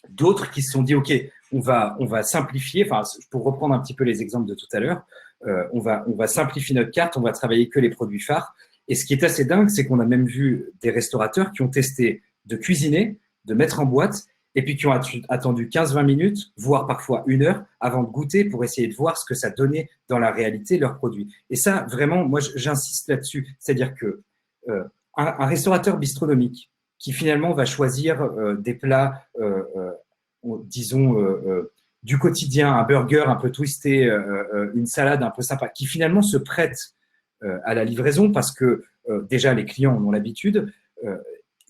D'autres qui se sont dit, OK, on va simplifier, enfin, pour reprendre un petit peu les exemples de tout à l'heure, on va simplifier notre carte, on va travailler que les produits phares. Et ce qui est assez dingue, c'est qu'on a même vu des restaurateurs qui ont testé de cuisiner, de mettre en boîte, et puis qui ont attendu 15-20 minutes, voire parfois 1 heure, avant de goûter pour essayer de voir ce que ça donnait dans la réalité, leurs produits. Et ça, vraiment, moi, j'insiste là-dessus. C'est-à-dire que un restaurateur bistronomique qui finalement va choisir des plats, disons, du quotidien, un burger un peu twisté, une salade un peu sympa, qui finalement se prête à la livraison parce que déjà les clients en ont l'habitude.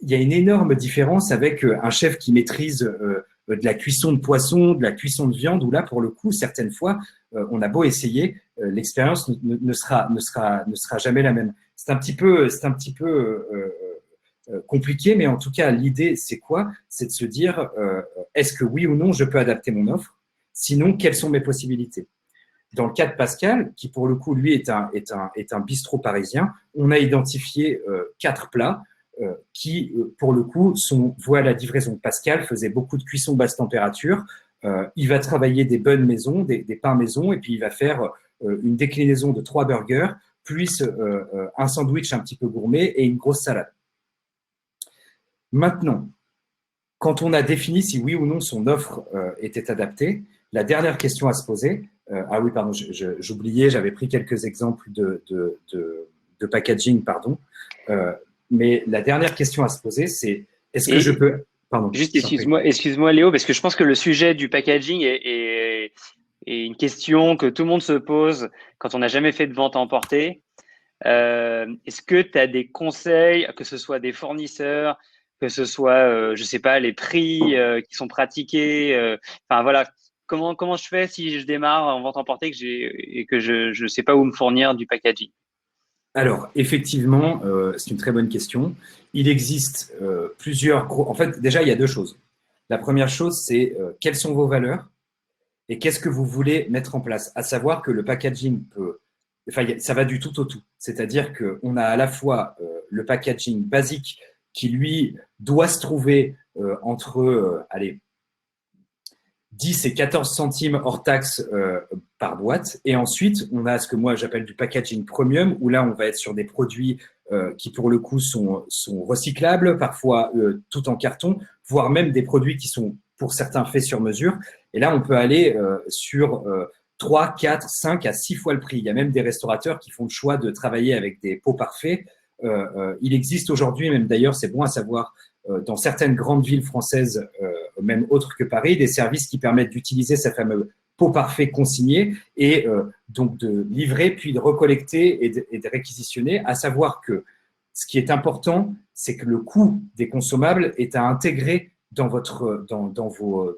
Il y a une énorme différence avec un chef qui maîtrise de la cuisson de poisson, de la cuisson de viande, où là, pour le coup, certaines fois, on a beau essayer, l'expérience ne sera jamais la même. C'est un petit peu compliqué, mais en tout cas, l'idée, c'est quoi? C'est de se dire, est-ce que oui ou non, je peux adapter mon offre? Sinon, quelles sont mes possibilités? Dans le cas de Pascal, qui pour le coup, lui, est un bistrot parisien, on a identifié 4 plats qui, pour le coup, sont voués à la livraison. Pascal faisait beaucoup de cuisson basse température. Il va travailler des buns maison, des pains maison, et puis il va faire une déclinaison de 3 burgers, plus un sandwich un petit peu gourmet et une grosse salade. Maintenant, quand on a défini si oui ou non son offre était adaptée, la dernière question à se poser, ah oui, pardon, j'oubliais, j'avais pris quelques exemples de packaging, pardon, mais la dernière question à se poser, c'est est-ce que je peux… Pardon. Juste, excuse-moi Léo, parce que je pense que le sujet du packaging est une question que tout le monde se pose quand on n'a jamais fait de vente à emporter. Est-ce que tu as des conseils, que ce soit des fournisseurs, que ce soit, je sais pas, les prix qui sont pratiqués, enfin voilà, comment je fais si je démarre en vente à emporter et que je ne sais pas où me fournir du packaging? Alors, effectivement, c'est une très bonne question. Il existe plusieurs gros… En fait, déjà, il y a 2 choses. La première chose, c'est quelles sont vos valeurs et qu'est-ce que vous voulez mettre en place. À savoir que le packaging peut… Enfin, ça va du tout au tout. C'est-à-dire qu'on a à la fois le packaging basique qui, lui, doit se trouver entre, allez, 10 et 14 centimes hors taxe par boîte. Et ensuite, on a ce que moi j'appelle du packaging premium, où là, on va être sur des produits qui, pour le coup, sont recyclables, parfois tout en carton, voire même des produits qui sont, pour certains, faits sur mesure. Et là, on peut aller sur 3, 4, 5 à 6 fois le prix. Il y a même des restaurateurs qui font le choix de travailler avec des pots parfaits. Il existe aujourd'hui, même d'ailleurs, c'est bon à savoir, dans certaines grandes villes françaises, même autres que Paris, des services qui permettent d'utiliser cette fameuse pot parfait consigné et donc de livrer, puis de recollecter et de réquisitionner, à savoir que ce qui est important, c'est que le coût des consommables est à intégrer dans vos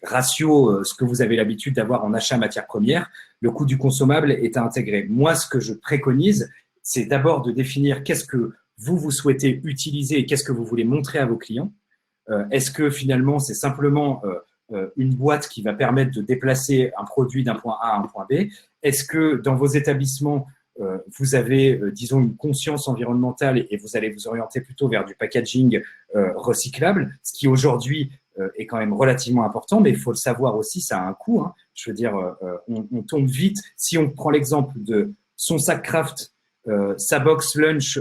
ratios, ce que vous avez l'habitude d'avoir en achat matières premières. Le coût du consommable est à intégrer. Moi, ce que je préconise, c'est d'abord de définir qu'est-ce que vous souhaitez utiliser et qu'est-ce que vous voulez montrer à vos clients. Est-ce que finalement, c'est simplement une boîte qui va permettre de déplacer un produit d'un point A à un point B? Est-ce que dans vos établissements, vous avez, disons, une conscience environnementale et vous allez vous orienter plutôt vers du packaging recyclable, ce qui aujourd'hui est quand même relativement important, mais il faut le savoir aussi, ça a un coût. Hein. Je veux dire, on tombe vite. Si on prend l'exemple de son sac Craft, sa box lunch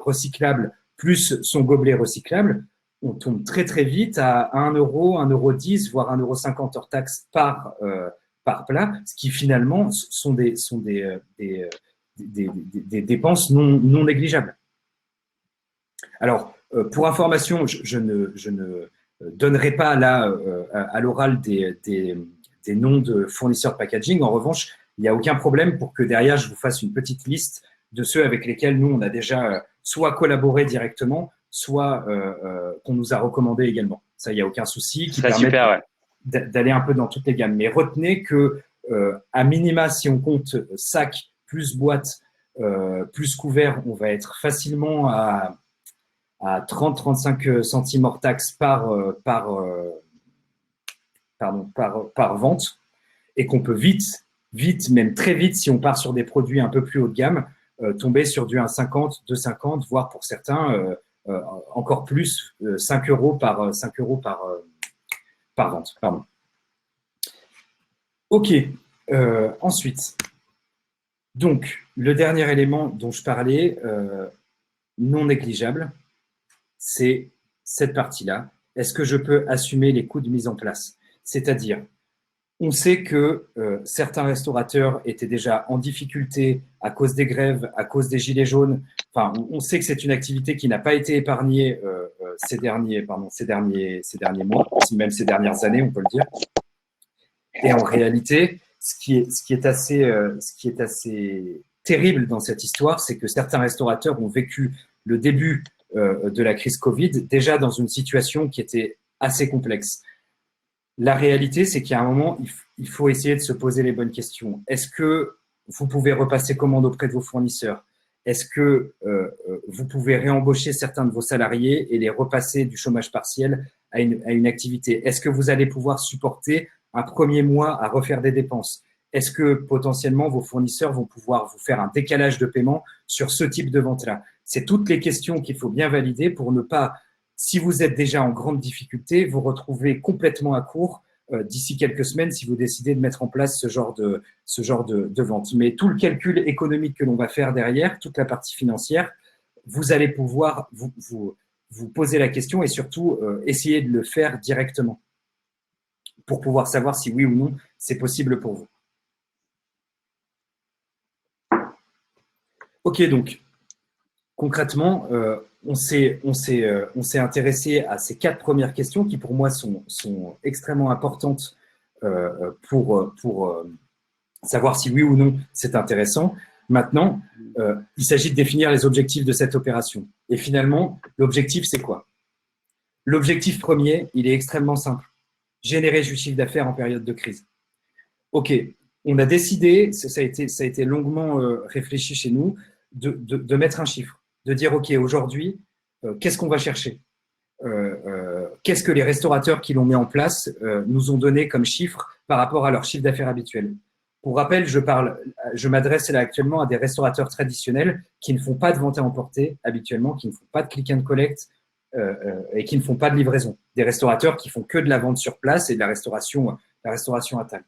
recyclable, plus son gobelet recyclable, on tombe très très vite à 1 euro, 1,10 €, voire 1,50 € hors taxe par plat, ce qui finalement sont des dépenses non négligeables. Alors, pour information, je ne donnerai pas là à l'oral des noms de fournisseurs de packaging. En revanche, il n'y a aucun problème pour que derrière, je vous fasse une petite liste de ceux avec lesquels nous, on a déjà soit collaboré directement, soit qu'on nous a recommandé également. Ça, il n'y a aucun souci. Qui permet d'aller un peu dans toutes les gammes. Mais retenez que, à minima, si on compte sac plus boîte plus couvert, on va être facilement à 30-35 centimes hors taxe par vente, et qu'on peut vite, même très vite, si on part sur des produits un peu plus haut de gamme, tomber sur du 1,50, 2,50, voire pour certains encore plus, 5 € par vente. Pardon. Ok. Ensuite, donc, le dernier élément dont je parlais, non négligeable, c'est cette partie-là. Est-ce que je peux assumer les coûts de mise en place? C'est-à-dire, on sait que certains restaurateurs étaient déjà en difficulté à cause des grèves, à cause des gilets jaunes. Enfin, on sait que c'est une activité qui n'a pas été épargnée ces derniers mois, même ces dernières années, on peut le dire. Et en réalité, ce qui est assez terrible dans cette histoire, c'est que certains restaurateurs ont vécu le début de la crise Covid déjà dans une situation qui était assez complexe. La réalité, c'est qu'à un moment, il faut essayer de se poser les bonnes questions. Est-ce que vous pouvez repasser commande auprès de vos fournisseurs? Est-ce que vous pouvez réembaucher certains de vos salariés et les repasser du chômage partiel à une activité? Est-ce que vous allez pouvoir supporter un premier mois à refaire des dépenses? Est-ce que potentiellement vos fournisseurs vont pouvoir vous faire un décalage de paiement sur ce type de vente-là? C'est toutes les questions qu'il faut bien valider pour ne pas, si vous êtes déjà en grande difficulté, vous retrouver complètement à court d'ici quelques semaines si vous décidez de mettre en place ce genre de vente. Mais tout le calcul économique que l'on va faire derrière, toute la partie financière, vous allez pouvoir vous poser la question et surtout essayer de le faire directement pour pouvoir savoir si oui ou non c'est possible pour vous. Ok, donc concrètement, on s'est intéressé à ces 4 premières questions qui pour moi sont extrêmement importantes pour savoir si oui ou non c'est intéressant. Maintenant, il s'agit de définir les objectifs de cette opération. Et finalement, l'objectif, c'est quoi? L'objectif premier, il est extrêmement simple. Générer du chiffre d'affaires en période de crise. Ok, on a décidé, ça a été longuement réfléchi chez nous, de mettre un chiffre, de dire ok, aujourd'hui, qu'est-ce qu'on va chercher? Qu'est-ce que les restaurateurs qui l'ont mis en place nous ont donné comme chiffre par rapport à leur chiffre d'affaires habituel? Pour rappel, je m'adresse là actuellement à des restaurateurs traditionnels qui ne font pas de vente à emporter habituellement, qui ne font pas de click and collect et qui ne font pas de livraison. Des restaurateurs qui font que de la vente sur place et de la restauration à table.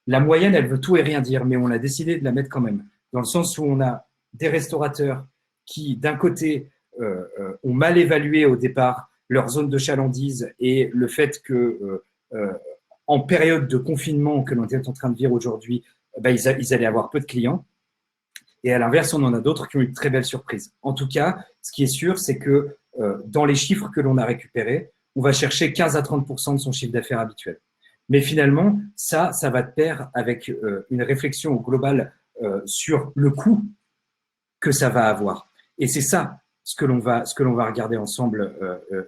La moyenne, elle veut tout et rien dire, mais on a décidé de la mettre quand même, dans le sens où on a des restaurateurs qui, d'un côté, ont mal évalué au départ leur zone de chalandise et le fait que, en période de confinement que l'on est en train de vivre aujourd'hui, ils allaient avoir peu de clients. Et à l'inverse, on en a d'autres qui ont eu de très belles surprises. En tout cas, ce qui est sûr, c'est que dans les chiffres que l'on a récupérés, on va chercher 15 à 30% de son chiffre d'affaires habituel. Mais finalement, ça va de pair avec une réflexion au global sur le coût que ça va avoir. Et c'est ça ce que l'on va regarder ensemble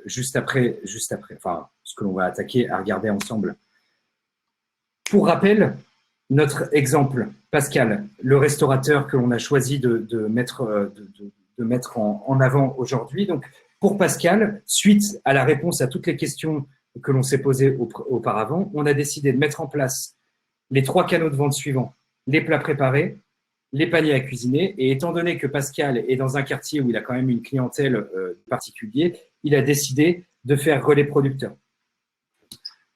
juste après, enfin, ce que l'on va attaquer à regarder ensemble. Pour rappel, notre exemple, Pascal, le restaurateur que l'on a choisi de mettre en avant aujourd'hui. Donc, pour Pascal, suite à la réponse à toutes les questions que l'on s'est posées auparavant, on a décidé de mettre en place les 3 canaux de vente suivants: les plats préparés, les paniers à cuisiner. Et étant donné que Pascal est dans un quartier où il a quand même une clientèle particulière, il a décidé de faire relais producteur.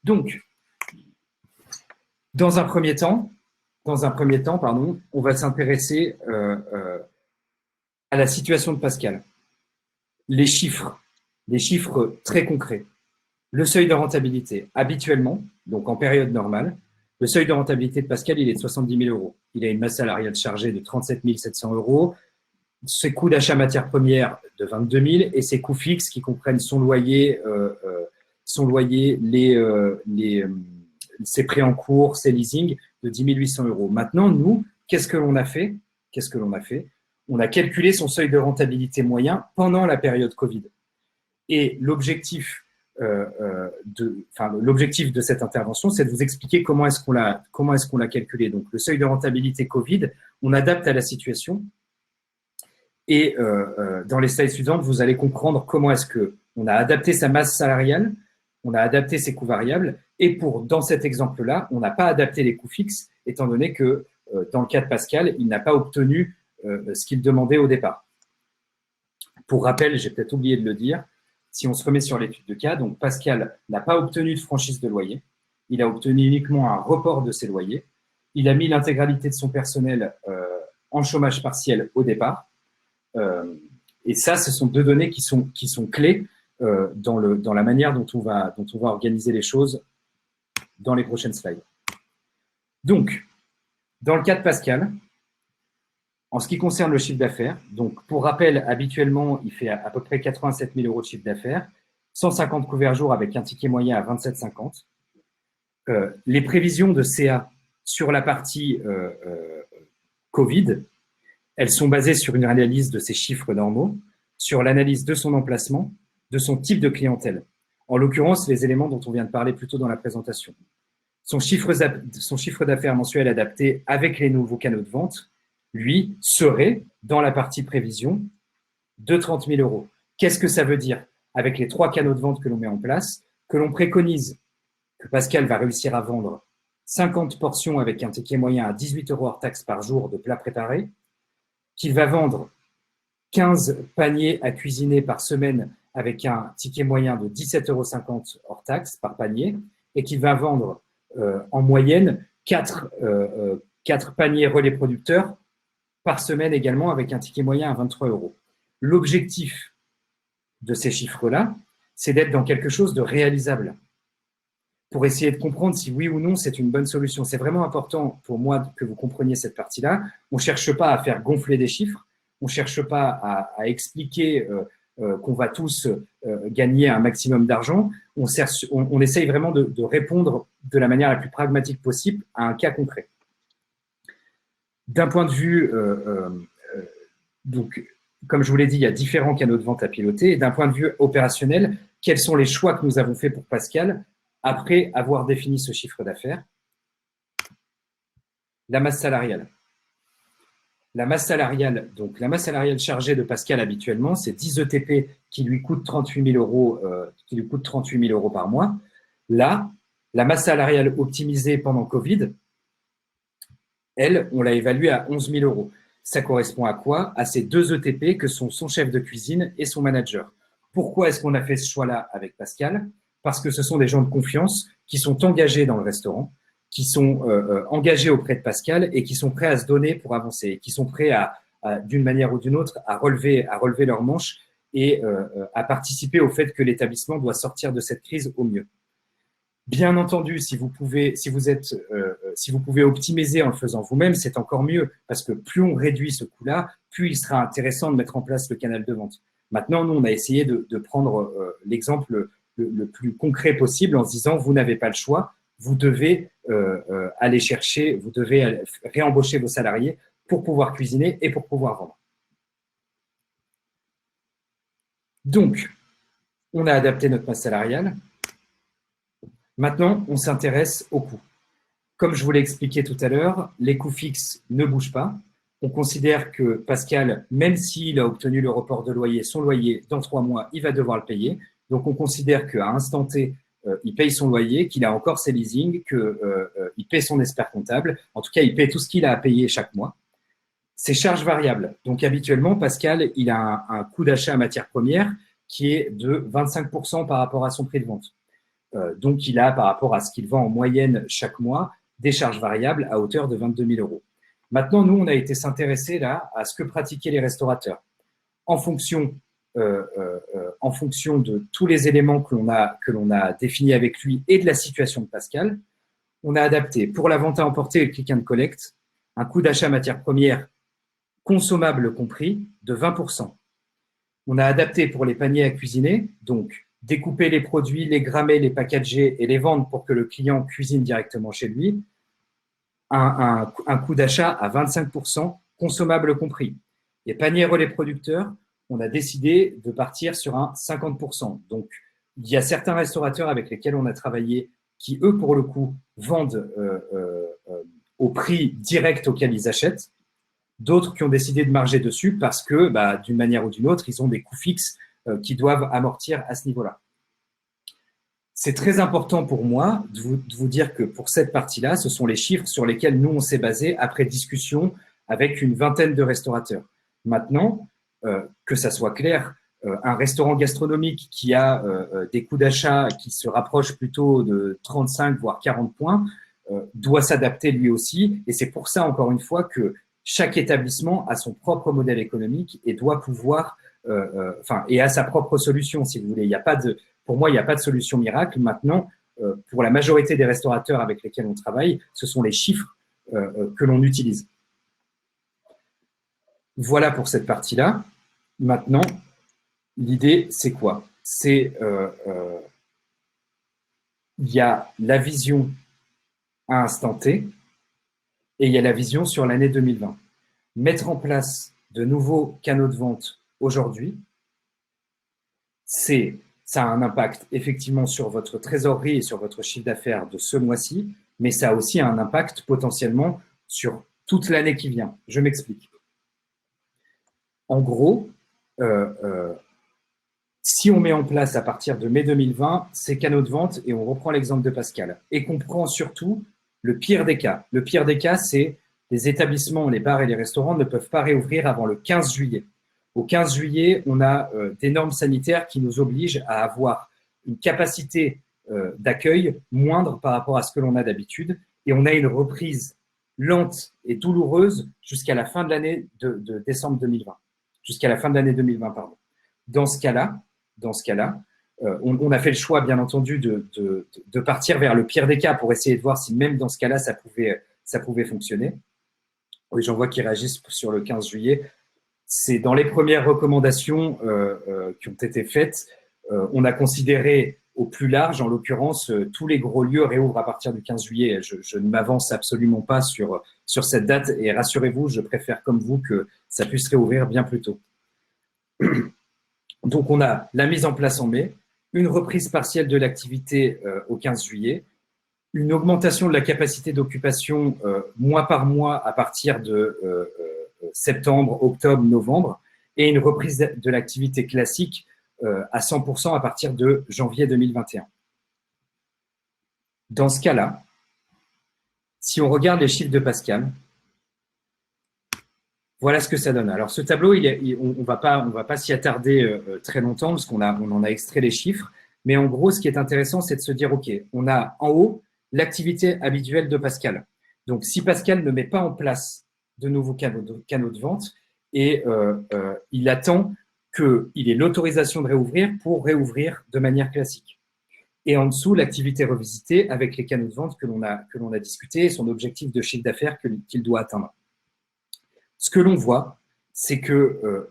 Donc, dans un premier temps, on va s'intéresser à la situation de Pascal. Les chiffres très concrets. Le seuil de rentabilité, habituellement, donc en période normale, le seuil de rentabilité de Pascal, il est de 70 000 euros. Il a une masse salariale chargée de 37 700 euros, ses coûts d'achat matières premières de 22 000 et ses coûts fixes qui comprennent son loyer, ses prêts en cours, ses leasings de 10 800 euros. Maintenant, nous, qu'est-ce que l'on a fait? On a calculé son seuil de rentabilité moyen pendant la période Covid. Et l'objectif de cette intervention, c'est de vous expliquer comment est-ce qu'on l'a calculé. Donc, le seuil de rentabilité Covid, on adapte à la situation. Et dans les slides suivantes, vous allez comprendre comment est-ce qu'on a adapté sa masse salariale, on a adapté ses coûts variables. Et dans cet exemple-là, on n'a pas adapté les coûts fixes, étant donné que dans le cas de Pascal, il n'a pas obtenu ce qu'il demandait au départ. Pour rappel, j'ai peut-être oublié de le dire, si on se remet sur l'étude de cas, donc Pascal n'a pas obtenu de franchise de loyer, il a obtenu uniquement un report de ses loyers, il a mis l'intégralité de son personnel en chômage partiel au départ, et ça, ce sont 2 données qui sont clés dans la manière dont on va organiser les choses dans les prochaines slides. Donc, dans le cas de Pascal, en ce qui concerne le chiffre d'affaires, donc pour rappel, habituellement, il fait à peu près 87 000 euros de chiffre d'affaires, 150 couverts jour avec un ticket moyen à 27,50. Les prévisions de CA sur la partie Covid, elles sont basées sur une analyse de ses chiffres normaux, sur l'analyse de son emplacement, de son type de clientèle. En l'occurrence, les éléments dont on vient de parler plus tôt dans la présentation. Son chiffre d'affaires mensuel adapté avec les nouveaux canaux de vente, lui, serait, dans la partie prévision, de 30 000 euros. Qu'est-ce que ça veut dire? Avec les 3 canaux de vente que l'on met en place, que l'on préconise que Pascal va réussir à vendre 50 portions avec un ticket moyen à 18 euros hors taxe par jour de plats préparés, qu'il va vendre 15 paniers à cuisiner par semaine avec un ticket moyen de 17,50 euros hors taxe par panier, et qu'il va vendre en moyenne 4 paniers relais producteurs par semaine également avec un ticket moyen à 23 euros. L'objectif de ces chiffres-là, c'est d'être dans quelque chose de réalisable pour essayer de comprendre si oui ou non c'est une bonne solution. C'est vraiment important pour moi que vous compreniez cette partie-là. On ne cherche pas à faire gonfler des chiffres, on ne cherche pas à expliquer qu'on va tous gagner un maximum d'argent. On essaye vraiment de répondre de la manière la plus pragmatique possible à un cas concret. D'un point de vue, donc, comme je vous l'ai dit, il y a différents canaux de vente à piloter. Et d'un point de vue opérationnel, quels sont les choix que nous avons faits pour Pascal après avoir défini ce chiffre d'affaires? La masse salariale. La masse salariale chargée de Pascal habituellement, c'est 10 ETP qui lui coûtent 38 000 euros par mois. Là, la masse salariale optimisée pendant Covid, elle, on l'a évaluée à 11 000 euros. Ça correspond à quoi? À ces 2 ETP que sont son chef de cuisine et son manager. Pourquoi est-ce qu'on a fait ce choix-là avec Pascal? Parce que ce sont des gens de confiance qui sont engagés dans le restaurant, qui sont engagés auprès de Pascal et qui sont prêts à se donner pour avancer, et qui sont prêts d'une manière ou d'une autre, à relever leurs manches et à participer au fait que l'établissement doit sortir de cette crise au mieux. Bien entendu, si vous pouvez optimiser en le faisant vous-même, c'est encore mieux, parce que plus on réduit ce coût-là, plus il sera intéressant de mettre en place le canal de vente. Maintenant, nous, on a essayé de prendre l'exemple le plus concret possible en se disant, vous n'avez pas le choix, vous devez aller chercher, vous devez réembaucher vos salariés pour pouvoir cuisiner et pour pouvoir vendre. Donc, on a adapté notre masse salariale. Maintenant, on s'intéresse aux coûts. Comme je vous l'ai expliqué tout à l'heure, les coûts fixes ne bougent pas. On considère que Pascal, même s'il a obtenu le report de loyer, son loyer, dans 3 mois, il va devoir le payer. Donc, on considère qu'à instant T, il paye son loyer, qu'il a encore ses leasings, qu'il paie son expert comptable. En tout cas, il paie tout ce qu'il a à payer chaque mois. Ses charges variables. Donc, habituellement, Pascal, il a un coût d'achat à matière première qui est de 25% par rapport à son prix de vente. Donc, il a, par rapport à ce qu'il vend en moyenne chaque mois, des charges variables à hauteur de 22 000 euros. Maintenant, nous, on a été s'intéresser là à ce que pratiquaient les restaurateurs. En fonction de tous les éléments que l'on a définis avec lui et de la situation de Pascal, on a adapté pour la vente à emporter et le click and collect un coût d'achat matière première consommable compris de 20%. On a adapté pour les paniers à cuisiner, donc découper les produits, les grammer, les packager et les vendre pour que le client cuisine directement chez lui, un coût d'achat à 25%, consommable compris. Et panier relais producteurs, on a décidé de partir sur un 50%. Donc, il y a certains restaurateurs avec lesquels on a travaillé qui, eux, pour le coup, vendent au prix direct auquel ils achètent. D'autres qui ont décidé de marger dessus parce que, d'une manière ou d'une autre, ils ont des coûts fixes qui doivent amortir à ce niveau-là. C'est très important pour moi de vous dire que pour cette partie-là, ce sont les chiffres sur lesquels nous, on s'est basé après discussion avec une vingtaine de restaurateurs. Maintenant, que ça soit clair, un restaurant gastronomique qui a des coûts d'achat qui se rapprochent plutôt de 35 voire 40 points doit s'adapter lui aussi. Et c'est pour ça, encore une fois, que chaque établissement a son propre modèle économique et doit pouvoir, et a sa propre solution, si vous voulez. Pour moi, il n'y a pas de solution miracle. Maintenant, pour la majorité des restaurateurs avec lesquels on travaille, ce sont les chiffres que l'on utilise. Voilà pour cette partie-là. Maintenant, l'idée, c'est quoi? Il y a la vision à instant T et il y a la vision sur l'année 2020. Mettre en place de nouveaux canaux de vente aujourd'hui, ça a un impact effectivement sur votre trésorerie et sur votre chiffre d'affaires de ce mois-ci, mais ça a aussi un impact potentiellement sur toute l'année qui vient. Je m'explique. En gros, si on met en place à partir de mai 2020 ces canaux de vente, et on reprend l'exemple de Pascal, et qu'on prend surtout le pire des cas. Le pire des cas, c'est les établissements, les bars et les restaurants ne peuvent pas réouvrir avant le 15 juillet. Au 15 juillet, on a des normes sanitaires qui nous obligent à avoir une capacité d'accueil moindre par rapport à ce que l'on a d'habitude, et on a une reprise lente et douloureuse jusqu'à la fin de l'année de décembre 2020. Jusqu'à la fin de l'année 2020, pardon. Dans ce cas-là, on a fait le choix, bien entendu, de partir vers le pire des cas pour essayer de voir si même dans ce cas-là, ça pouvait fonctionner. Oui, j'en vois qui réagissent sur le 15 juillet. C'est dans les premières recommandations qui ont été faites. On a considéré au plus large, en l'occurrence, tous les gros lieux réouvrent à partir du 15 juillet. Je ne m'avance absolument pas sur cette date et rassurez-vous, je préfère comme vous que ça puisse réouvrir bien plus tôt. Donc, on a la mise en place en mai, une reprise partielle de l'activité au 15 juillet, une augmentation de la capacité d'occupation mois par mois à partir de septembre, octobre, novembre, et une reprise de l'activité classique à 100% à partir de janvier 2021. Dans ce cas-là, si on regarde les chiffres de Pascal, voilà ce que ça donne. Alors, ce tableau, on va pas s'y attarder très longtemps parce on en a extrait les chiffres. Mais en gros, ce qui est intéressant, c'est de se dire, OK, on a en haut l'activité habituelle de Pascal. Donc, si Pascal ne met pas en place de nouveaux canaux de vente et il attend qu'il ait l'autorisation de réouvrir pour réouvrir de manière classique. Et en dessous, l'activité revisitée avec les canaux de vente que l'on a discuté et son objectif de chiffre d'affaires qu'il doit atteindre. Ce que l'on voit, c'est que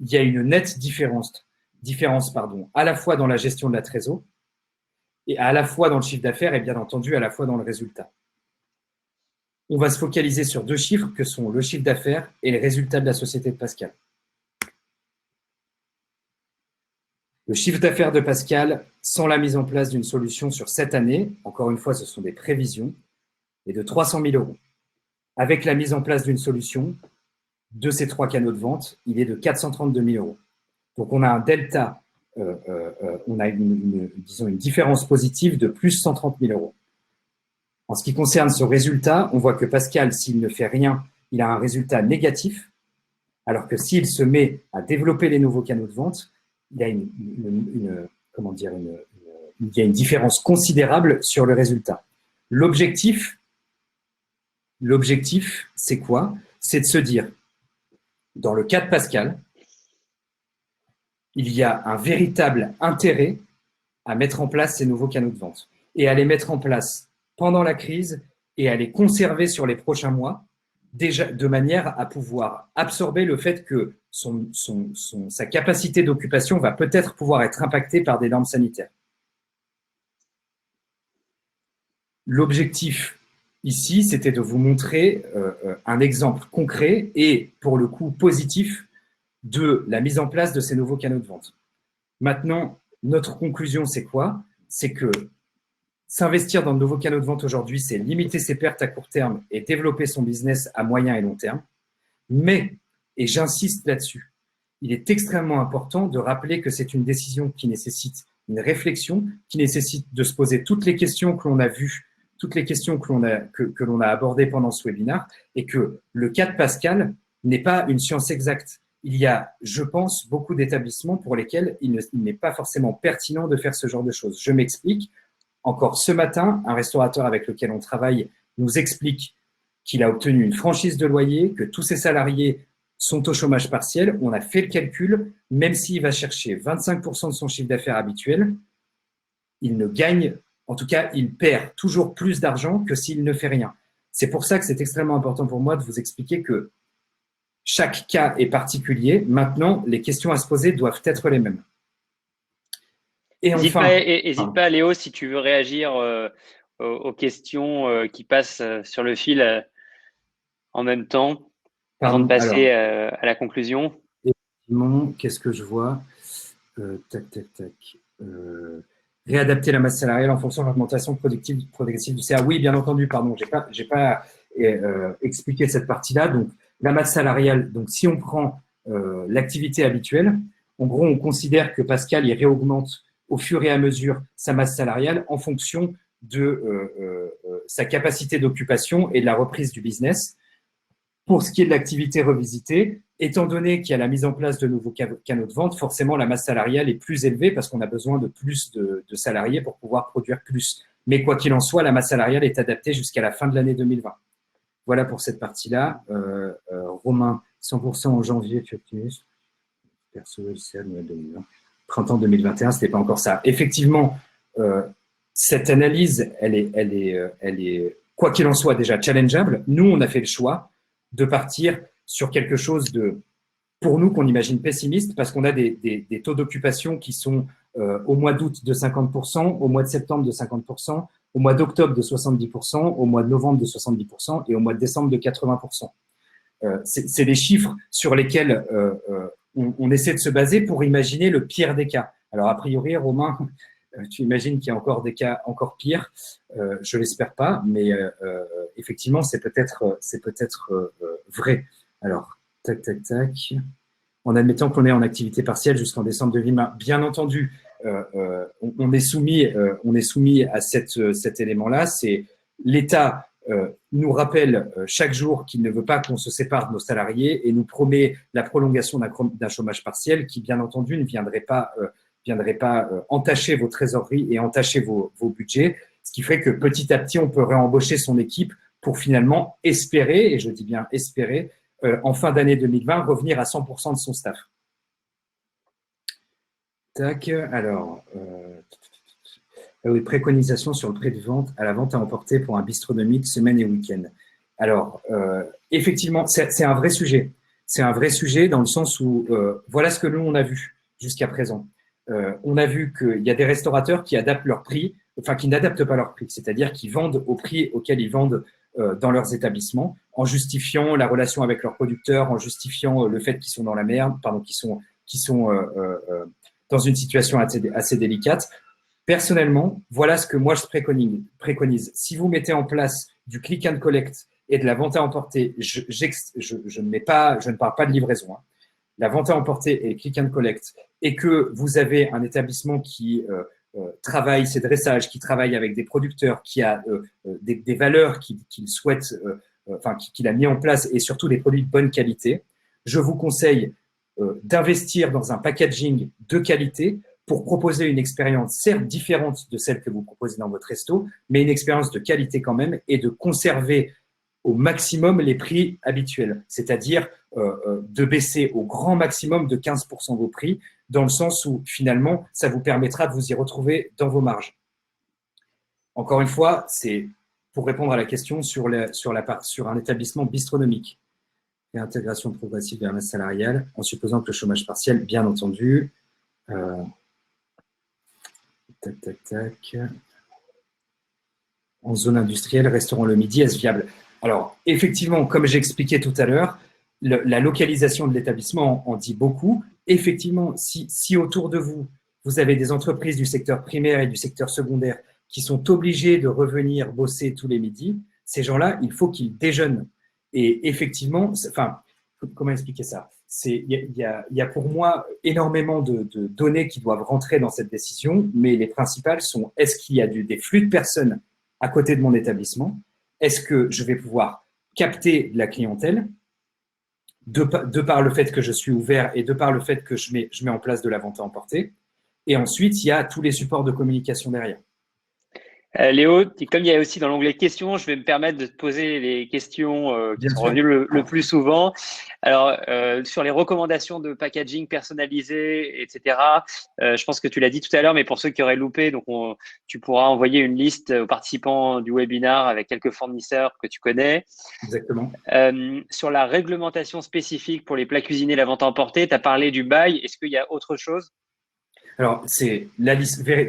il y a une nette différence à la fois dans la gestion de la trésor et à la fois dans le chiffre d'affaires et bien entendu à la fois dans le résultat. On va se focaliser sur 2 chiffres que sont le chiffre d'affaires et les résultats de la société de Pascal. Le chiffre d'affaires de Pascal, sans la mise en place d'une solution sur cette année, encore une fois, ce sont des prévisions, est de 300 000 €. Avec la mise en place d'une solution de ces 3 canaux de vente, il est de 432 000 €. Donc, on a un delta, on a disons une différence positive de plus 130 000 €. En ce qui concerne ce résultat, on voit que Pascal, s'il ne fait rien, il a un résultat négatif, alors que s'il se met à développer les nouveaux canaux de vente, il y a une différence considérable sur le résultat. L'objectif, c'est quoi? C'est de se dire, dans le cas de Pascal, il y a un véritable intérêt à mettre en place ces nouveaux canaux de vente et à les mettre en place pendant la crise et à les conserver sur les prochains mois, déjà de manière à pouvoir absorber le fait que sa capacité d'occupation va peut-être pouvoir être impactée par des normes sanitaires. L'objectif ici, c'était de vous montrer un exemple concret et pour le coup positif de la mise en place de ces nouveaux canaux de vente. Maintenant, notre conclusion, c'est quoi? C'est que s'investir dans de nouveaux canaux de vente aujourd'hui, c'est limiter ses pertes à court terme et développer son business à moyen et long terme. Mais, et j'insiste là-dessus, il est extrêmement important de rappeler que c'est une décision qui nécessite une réflexion, qui nécessite de se poser toutes les questions que l'on a vues, toutes les questions que l'on a abordées pendant ce webinaire, et que le cas de Pascal n'est pas une science exacte. Il y a, je pense, beaucoup d'établissements pour lesquels il n'est pas forcément pertinent de faire ce genre de choses. Je m'explique. Encore ce matin, un restaurateur avec lequel on travaille nous explique qu'il a obtenu une franchise de loyer, que tous ses salariés sont au chômage partiel. On a fait le calcul, même s'il va chercher 25% de son chiffre d'affaires habituel, il ne gagne, en tout cas, il perd toujours plus d'argent que s'il ne fait rien. C'est pour ça que c'est extrêmement important pour moi de vous expliquer que chaque cas est particulier. Maintenant, les questions à se poser doivent être les mêmes. Et enfin, n'hésite pas, Léo, si tu veux réagir aux questions qui passent sur le fil en même temps, avant de passer à la conclusion. Effectivement, qu'est-ce que je vois? Réadapter la masse salariale en fonction de l'augmentation progressive du CA. Oui, bien entendu, pardon, j'ai pas expliqué cette partie-là. Donc, la masse salariale, donc si on prend l'activité habituelle, en gros, on considère que Pascal, il réaugmente au fur et à mesure sa masse salariale en fonction de sa capacité d'occupation et de la reprise du business. Pour ce qui est de l'activité revisitée, étant donné qu'il y a la mise en place de nouveaux canaux de vente, forcément la masse salariale est plus élevée parce qu'on a besoin de plus de salariés pour pouvoir produire plus. Mais quoi qu'il en soit, la masse salariale est adaptée jusqu'à la fin de l'année 2020. Voilà pour cette partie-là. Romain, 100% en janvier, tu es optimiste? Perso, LCA 2020. Printemps 2021, c'était pas encore ça. Effectivement, cette analyse, elle est, quoi qu'il en soit, déjà challengeable. Nous, on a fait le choix de partir sur quelque chose de, pour nous, qu'on imagine pessimiste, parce qu'on a des taux d'occupation qui sont au mois d'août de 50%, au mois de septembre de 50%, au mois d'octobre de 70%, au mois de novembre de 70% et au mois de décembre de 80%. C'est des chiffres sur lesquels on essaie de se baser pour imaginer le pire des cas. Alors, a priori, Romain, tu imagines qu'il y a encore des cas encore pires. Je l'espère pas, mais effectivement, c'est peut-être vrai. Alors, tac. En admettant qu'on est en activité partielle jusqu'en décembre 2020, bien entendu, on est soumis à cet élément-là. C'est l'État nous rappelle chaque jour qu'il ne veut pas qu'on se sépare de nos salariés et nous promet la prolongation d'un chômage partiel qui, bien entendu, ne viendrait pas entacher vos trésoreries et entacher vos budgets, ce qui fait que petit à petit, on peut réembaucher son équipe pour finalement espérer, et je dis bien espérer, en fin d'année 2020, revenir à 100% de son staff. Tac, alors, oui, préconisation sur le prix de vente à la vente à emporter pour un bistronomique semaine et week-end. Alors, effectivement, c'est un vrai sujet. c'est un vrai sujet dans le sens où voilà ce que nous on a vu jusqu'à présent. On a vu qu'il y a des restaurateurs qui adaptent leur prix, enfin qui n'adaptent pas leur prix, c'est-à-dire qu'ils vendent au prix auquel ils vendent dans leurs établissements, en justifiant la relation avec leurs producteurs, en justifiant le fait qu'ils sont dans la merde, pardon, qu'ils sont dans une situation assez délicate. Personnellement, voilà ce que moi je préconise. Si vous mettez en place du click and collect et de la vente à emporter, je ne parle pas de livraison, hein. La vente à emporter et click and collect, et que vous avez un établissement qui travaille ses dressages, qui travaille avec des producteurs, qui a des valeurs qu'il souhaite, qu'il a mis en place, et surtout des produits de bonne qualité, je vous conseille d'investir dans un packaging de qualité pour proposer une expérience certes différente de celle que vous proposez dans votre resto, mais une expérience de qualité quand même, et de conserver au maximum les prix habituels, c'est-à-dire de baisser au grand maximum de 15% vos prix, dans le sens où finalement, ça vous permettra de vous y retrouver dans vos marges. Encore une fois, c'est pour répondre à la question sur un établissement bistronomique. Réintégration progressive vers la masse salariale, en supposant que le chômage partiel, bien entendu. En zone industrielle, restaurant le midi, est-ce viable? Alors, effectivement, comme j'expliquais tout à l'heure, la localisation de l'établissement en dit beaucoup. Effectivement, si autour de vous, vous avez des entreprises du secteur primaire et du secteur secondaire qui sont obligées de revenir bosser tous les midis, ces gens-là, il faut qu'ils déjeunent. Et effectivement, comment expliquer ça? Il y a pour moi énormément de données qui doivent rentrer dans cette décision, mais les principales sont: est-ce qu'il y a des flux de personnes à côté de mon établissement? Est-ce que je vais pouvoir capter de la clientèle de par le fait que je suis ouvert et de par le fait que je mets en place de la vente à emporter? Et ensuite, il y a tous les supports de communication derrière. Léo, comme il y a aussi dans l'onglet questions, je vais me permettre de te poser les questions qui sont revenues le plus souvent. Alors, sur les recommandations de packaging personnalisé, etc., je pense que tu l'as dit tout à l'heure, mais pour ceux qui auraient loupé, donc tu pourras envoyer une liste aux participants du webinar avec quelques fournisseurs que tu connais. Exactement. Sur la réglementation spécifique pour les plats cuisinés, la vente à emporter, tu as parlé du bail. Est-ce qu'il y a autre chose? Alors, c'est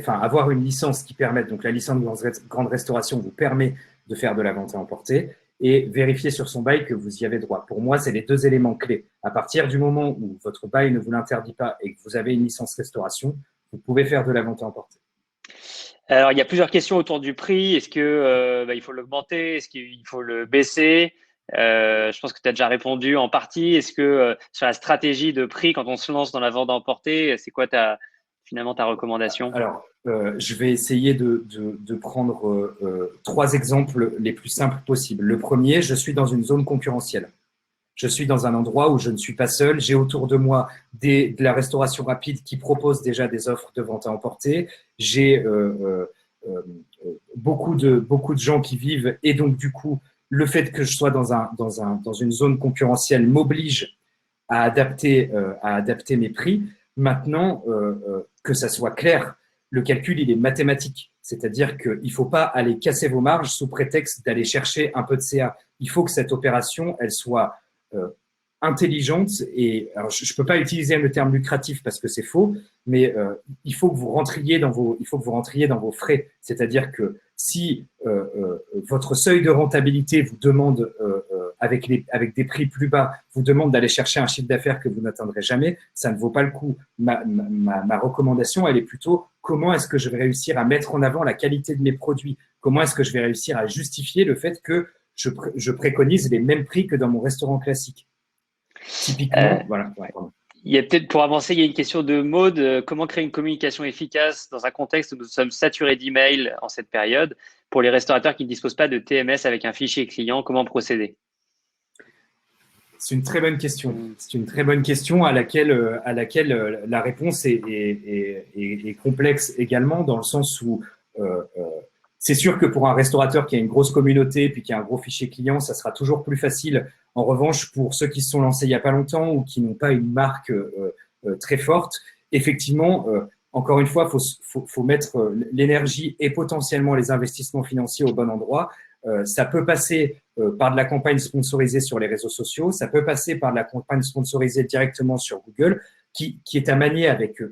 avoir une licence qui permette, donc la licence de grande restauration vous permet de faire de la vente à emporter, et vérifier sur son bail que vous y avez droit. Pour moi, c'est les deux éléments clés. À partir du moment où votre bail ne vous l'interdit pas et que vous avez une licence restauration, vous pouvez faire de la vente à emporter. Alors, il y a plusieurs questions autour du prix. Est-ce que il faut l'augmenter? Est-ce qu'il faut le baisser? Je pense que tu as déjà répondu en partie. Est-ce que sur la stratégie de prix, quand on se lance dans la vente à emporter, c'est quoi finalement ta recommandation? Alors, je vais essayer de prendre 3 exemples les plus simples possibles. Le premier, je suis dans une zone concurrentielle. Je suis dans un endroit où je ne suis pas seul. J'ai autour de moi de la restauration rapide qui propose déjà des offres de vente à emporter. J'ai beaucoup de gens qui vivent, et donc du coup, le fait que je sois dans une zone concurrentielle m'oblige à adapter mes prix. Maintenant, que ça soit clair, le calcul, il est mathématique. C'est-à-dire qu'il ne faut pas aller casser vos marges sous prétexte d'aller chercher un peu de CA. Il faut que cette opération, elle soit intelligente. Et alors, je ne peux pas utiliser le terme lucratif parce que c'est faux, mais il faut que vous rentriez dans vos frais. C'est-à-dire que si votre seuil de rentabilité vous demande avec des prix plus bas, vous demande d'aller chercher un chiffre d'affaires que vous n'atteindrez jamais, ça ne vaut pas le coup. Ma recommandation, elle est plutôt: comment est-ce que je vais réussir à mettre en avant la qualité de mes produits? Comment est-ce que je vais réussir à justifier le fait que je préconise les mêmes prix que dans mon restaurant classique? Typiquement, voilà. Ouais. Il y a peut-être, pour avancer, il y a une question de Maud. Comment créer une communication efficace dans un contexte où nous sommes saturés d'emails en cette période? Pour les restaurateurs qui ne disposent pas de TMS avec un fichier client, comment procéder? C'est une très bonne question. C'est une très bonne question à laquelle la réponse est complexe également, dans le sens où c'est sûr que pour un restaurateur qui a une grosse communauté puis qui a un gros fichier client, ça sera toujours plus facile. En revanche, pour ceux qui se sont lancés il n'y a pas longtemps ou qui n'ont pas une marque très forte, effectivement, encore une fois, faut mettre l'énergie et potentiellement les investissements financiers au bon endroit. Ça peut passer par de la campagne sponsorisée sur les réseaux sociaux, ça peut passer par de la campagne sponsorisée directement sur Google, qui est à manier avec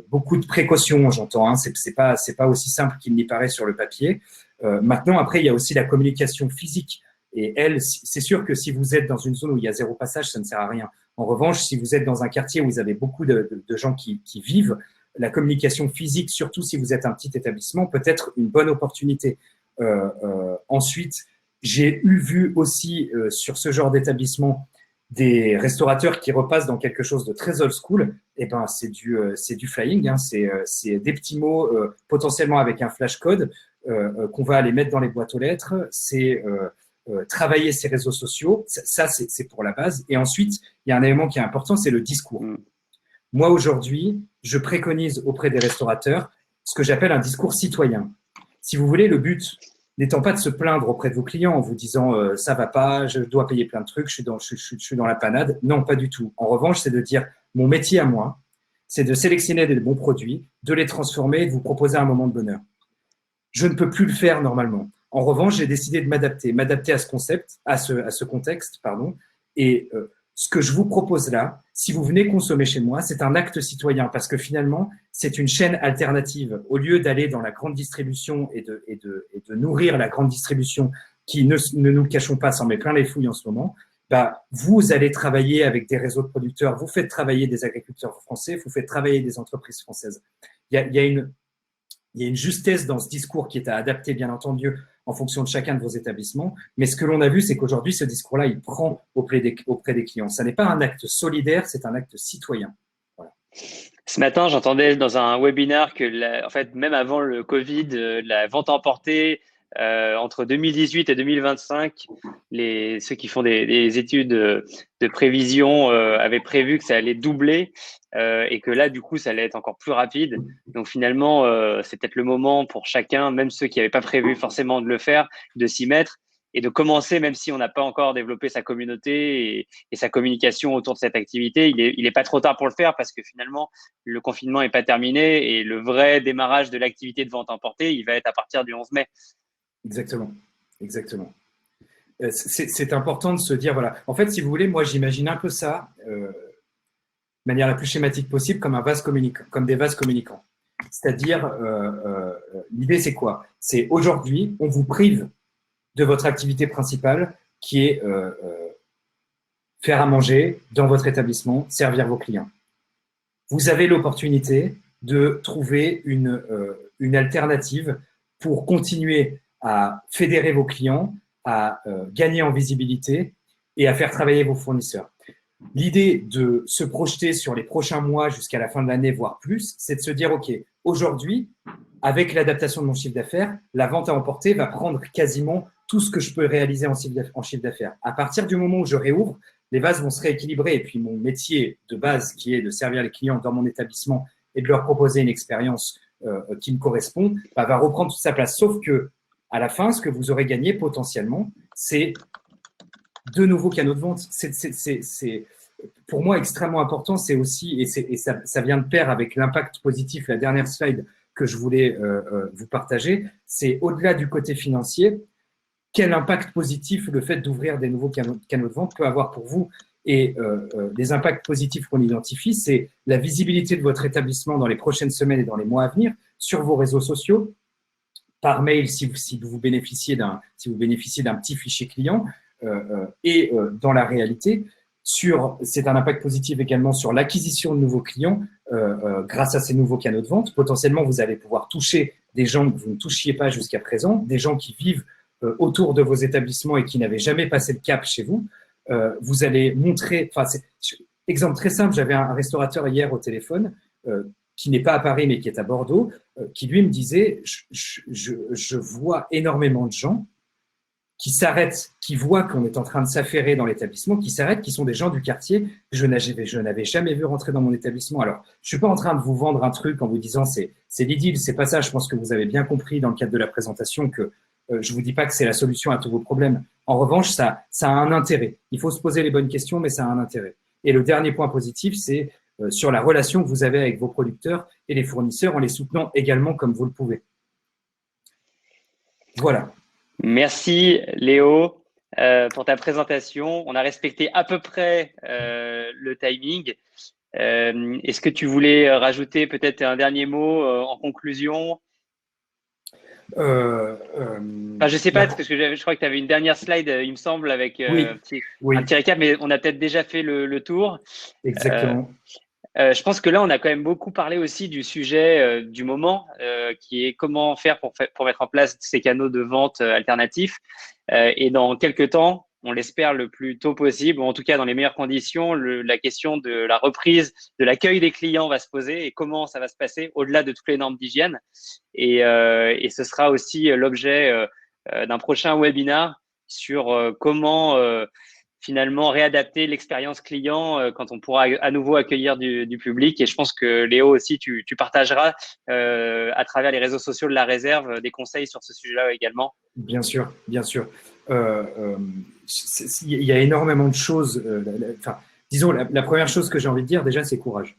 beaucoup de précautions, j'entends. Hein, c'est pas aussi simple qu'il n'y paraît sur le papier. Maintenant, après, il y a aussi la communication physique. Et elle, c'est sûr que si vous êtes dans une zone où il y a zéro passage, ça ne sert à rien. En revanche, si vous êtes dans un quartier où vous avez beaucoup de gens qui vivent, la communication physique, surtout si vous êtes un petit établissement, peut être une bonne opportunité. Ensuite, j'ai vu aussi sur ce genre d'établissement des restaurateurs qui repassent dans quelque chose de très old school. Eh ben, c'est du flying, hein, c'est des petits mots potentiellement avec un flash code qu'on va aller mettre dans les boîtes aux lettres. C'est travailler ses réseaux sociaux, ça c'est pour la base. Et ensuite, il y a un élément qui est important, c'est le discours. Moi, aujourd'hui, je préconise auprès des restaurateurs ce que j'appelle un discours citoyen. Si vous voulez, le but n'étant pas de se plaindre auprès de vos clients en vous disant ça va pas, je dois payer plein de trucs, je suis dans la panade. Non, pas du tout. En revanche, c'est de dire mon métier à moi, c'est de sélectionner des bons produits, de les transformer et de vous proposer un moment de bonheur. Je ne peux plus le faire normalement. En revanche, j'ai décidé de m'adapter à ce concept, à ce contexte, pardon. Et ce que je vous propose là, si vous venez consommer chez moi, c'est un acte citoyen parce que finalement, c'est une chaîne alternative. Au lieu d'aller dans la grande distribution et de nourrir la grande distribution qui, ne nous cachons pas, s'en met plein les fouilles en ce moment, bah, vous allez travailler avec des réseaux de producteurs, vous faites travailler des agriculteurs français, vous faites travailler des entreprises françaises. Il y a une justesse dans ce discours qui est à adapter, bien entendu, en fonction de chacun de vos établissements. Mais ce que l'on a vu, c'est qu'aujourd'hui, ce discours-là, il prend auprès des clients. Ça n'est pas un acte solidaire, c'est un acte citoyen. Voilà. Ce matin, j'entendais dans un webinaire que, en fait, même avant le Covid, la vente à emporter, entre 2018 et 2025, ceux qui font des études de prévision avaient prévu que ça allait doubler et que là, du coup, ça allait être encore plus rapide. Donc finalement, c'est peut-être le moment pour chacun, même ceux qui n'avaient pas prévu forcément de le faire, de s'y mettre et de commencer, même si on n'a pas encore développé sa communauté et sa communication autour de cette activité. Il est pas trop tard pour le faire parce que finalement, le confinement n'est pas terminé et le vrai démarrage de l'activité de vente emportée, il va être à partir du 11 mai. Exactement, exactement. C'est important de se dire, voilà. En fait, si vous voulez, moi, j'imagine un peu ça, de manière la plus schématique possible, comme un vase communicant, comme des vases communicants. C'est-à-dire, l'idée, c'est quoi? C'est aujourd'hui, on vous prive de votre activité principale, qui est faire à manger dans votre établissement, servir vos clients. Vous avez l'opportunité de trouver une alternative pour continuer à fédérer vos clients, à gagner en visibilité et à faire travailler vos fournisseurs. L'idée de se projeter sur les prochains mois jusqu'à la fin de l'année, voire plus, c'est de se dire, OK, aujourd'hui, avec l'adaptation de mon chiffre d'affaires, la vente à emporter va prendre quasiment tout ce que je peux réaliser en chiffre d'affaires. À partir du moment où je réouvre, les vases vont se rééquilibrer et puis mon métier de base, qui est de servir les clients dans mon établissement et de leur proposer une expérience qui me correspond, va reprendre toute sa place. Sauf que à la fin, ce que vous aurez gagné potentiellement, c'est de nouveaux canaux de vente. C'est pour moi extrêmement important. C'est aussi, et ça vient de pair avec l'impact positif, la dernière slide que je voulais vous partager, c'est au-delà du côté financier, quel impact positif le fait d'ouvrir des nouveaux canaux de vente peut avoir pour vous. Et les impacts positifs qu'on identifie, c'est la visibilité de votre établissement dans les prochaines semaines et dans les mois à venir sur vos réseaux sociaux, par mail si vous bénéficiez d'un petit fichier client, et dans la réalité, c'est un impact positif également sur l'acquisition de nouveaux clients grâce à ces nouveaux canaux de vente. Potentiellement, vous allez pouvoir toucher des gens que vous ne touchiez pas jusqu'à présent, des gens qui vivent autour de vos établissements et qui n'avaient jamais passé le cap chez vous. Vous allez montrer, exemple très simple, j'avais un restaurateur hier au téléphone qui n'est pas à Paris mais qui est à Bordeaux, qui lui me disait, je vois énormément de gens qui s'arrêtent, qui voient qu'on est en train de s'affairer dans l'établissement, qui s'arrêtent, qui sont des gens du quartier que je n'avais jamais vu rentrer dans mon établissement. Alors, je suis pas en train de vous vendre un truc en vous disant c'est l'idylle, c'est pas ça. Je pense que vous avez bien compris dans le cadre de la présentation que je vous dis pas que c'est la solution à tous vos problèmes. En revanche, ça a un intérêt. Il faut se poser les bonnes questions, mais ça a un intérêt. Et le dernier point positif, c'est sur la relation que vous avez avec vos producteurs et les fournisseurs en les soutenant également comme vous le pouvez. Voilà. Merci Léo pour ta présentation. On a respecté à peu près le timing. Est-ce que tu voulais rajouter peut-être un dernier mot en conclusion? Euh, euh, Enfin, je sais pas, la- parce que je crois que tu avais une dernière slide, il me semble, avec Oui, un oui, petit récap, mais on a peut-être déjà fait le tour. Euh, exactement. je pense que là, on a quand même beaucoup parlé aussi du sujet du moment, qui est comment faire pour mettre en place ces canaux de vente alternatifs. Et dans quelques temps, on l'espère le plus tôt possible, ou en tout cas dans les meilleures conditions, la question de la reprise, de l'accueil des clients va se poser et comment ça va se passer au-delà de toutes les normes d'hygiène. Et ce sera aussi l'objet d'un prochain webinar sur comment finalement réadapter l'expérience client quand on pourra à nouveau accueillir du public. Et je pense que Léo aussi, tu partageras à travers les réseaux sociaux de la réserve des conseils sur ce sujet-là également. Bien sûr, bien sûr. Euh, euh, il y a énormément de choses. Enfin, disons, la première chose que j'ai envie de dire, déjà, c'est courage.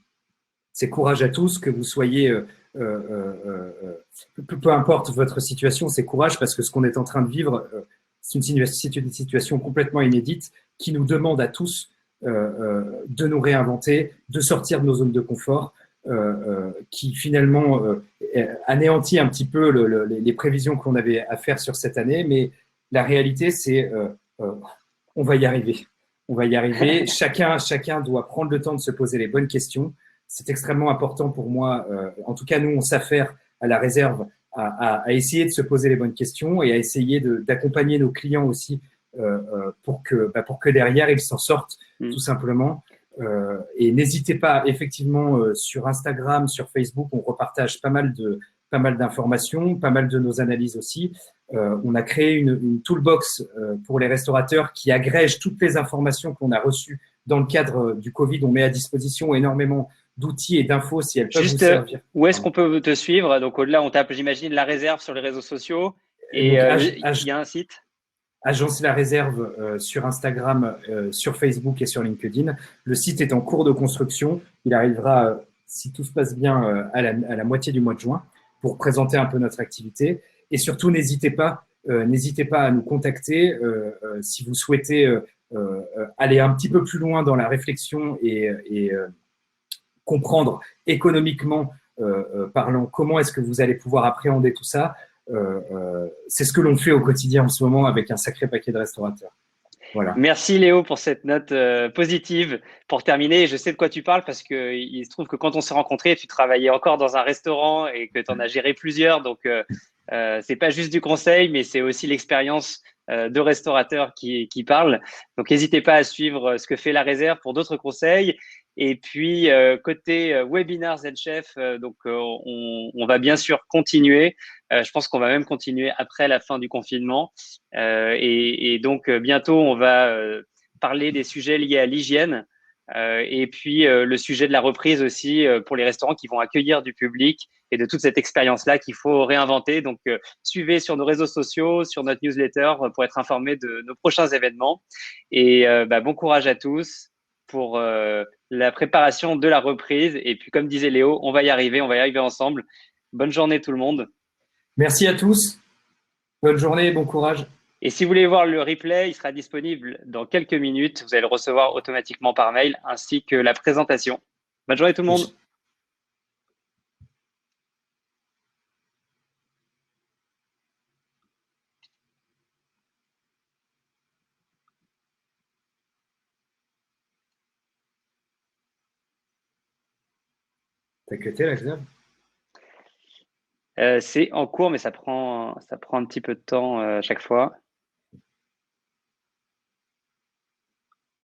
C'est courage à tous, que vous soyez, peu importe votre situation, c'est courage parce que ce qu'on est en train de vivre, c'est une situation complètement inédite qui nous demande à tous de nous réinventer, de sortir de nos zones de confort, qui finalement anéantit un petit peu les prévisions qu'on avait à faire sur cette année. Mais la réalité, c'est euh, on va y arriver. On va y arriver. Chacun doit prendre le temps de se poser les bonnes questions. C'est extrêmement important pour moi. En tout cas, nous, on s'affaire à la réserve à essayer de se poser les bonnes questions et à essayer d'accompagner nos clients aussi pour que derrière, ils s'en sortent tout simplement. Et n'hésitez pas, effectivement, sur Instagram, sur Facebook, on repartage pas mal d'informations, pas mal de nos analyses aussi. On a créé une toolbox pour les restaurateurs qui agrège toutes les informations qu'on a reçues dans le cadre du Covid. On met à disposition énormément d'outils et d'infos si elles peuvent vous Juste, servir. où est-ce qu'on peut te suivre? Donc, au-delà, on tape, j'imagine, la réserve sur les réseaux sociaux. Et Et donc, il y a un site. Agence La Réserve sur Instagram, sur Facebook et sur LinkedIn. Le site est en cours de construction. Il arrivera, si tout se passe bien, à la moitié du mois de juin pour présenter un peu notre activité. Et surtout, n'hésitez pas à nous contacter si vous souhaitez aller un petit peu plus loin dans la réflexion et comprendre économiquement parlant comment est-ce que vous allez pouvoir appréhender tout ça. C'est ce que l'on fait au quotidien en ce moment avec un sacré paquet de restaurateurs. Voilà. Merci Léo pour cette note positive. Pour terminer, je sais de quoi tu parles parce que il se trouve que quand on s'est rencontrés, tu travaillais encore dans un restaurant et que tu en as géré plusieurs. Donc, c'est pas juste du conseil, mais c'est aussi l'expérience de restaurateurs qui parlent. Donc, n'hésitez pas à suivre ce que fait la réserve pour d'autres conseils. Et puis, côté webinaire ZChef, on va bien sûr continuer. Je pense qu'on va même continuer après la fin du confinement. Et donc, bientôt, on va parler des sujets liés à l'hygiène et puis le sujet de la reprise aussi pour les restaurants qui vont accueillir du public et de toute cette expérience-là qu'il faut réinventer. Donc, suivez sur nos réseaux sociaux, sur notre newsletter pour être informé de nos prochains événements. Et bon courage à tous pour la préparation de la reprise. Et puis, comme disait Léo, on va y arriver ensemble. Bonne journée tout le monde. Merci à tous. Bonne journée et bon courage. Et si vous voulez voir le replay, il sera disponible dans quelques minutes. Vous allez le recevoir automatiquement par mail ainsi que la présentation. Bonne journée tout le monde. T'as cuté la Xav? C'est en cours, mais ça prend un petit peu de temps à chaque fois.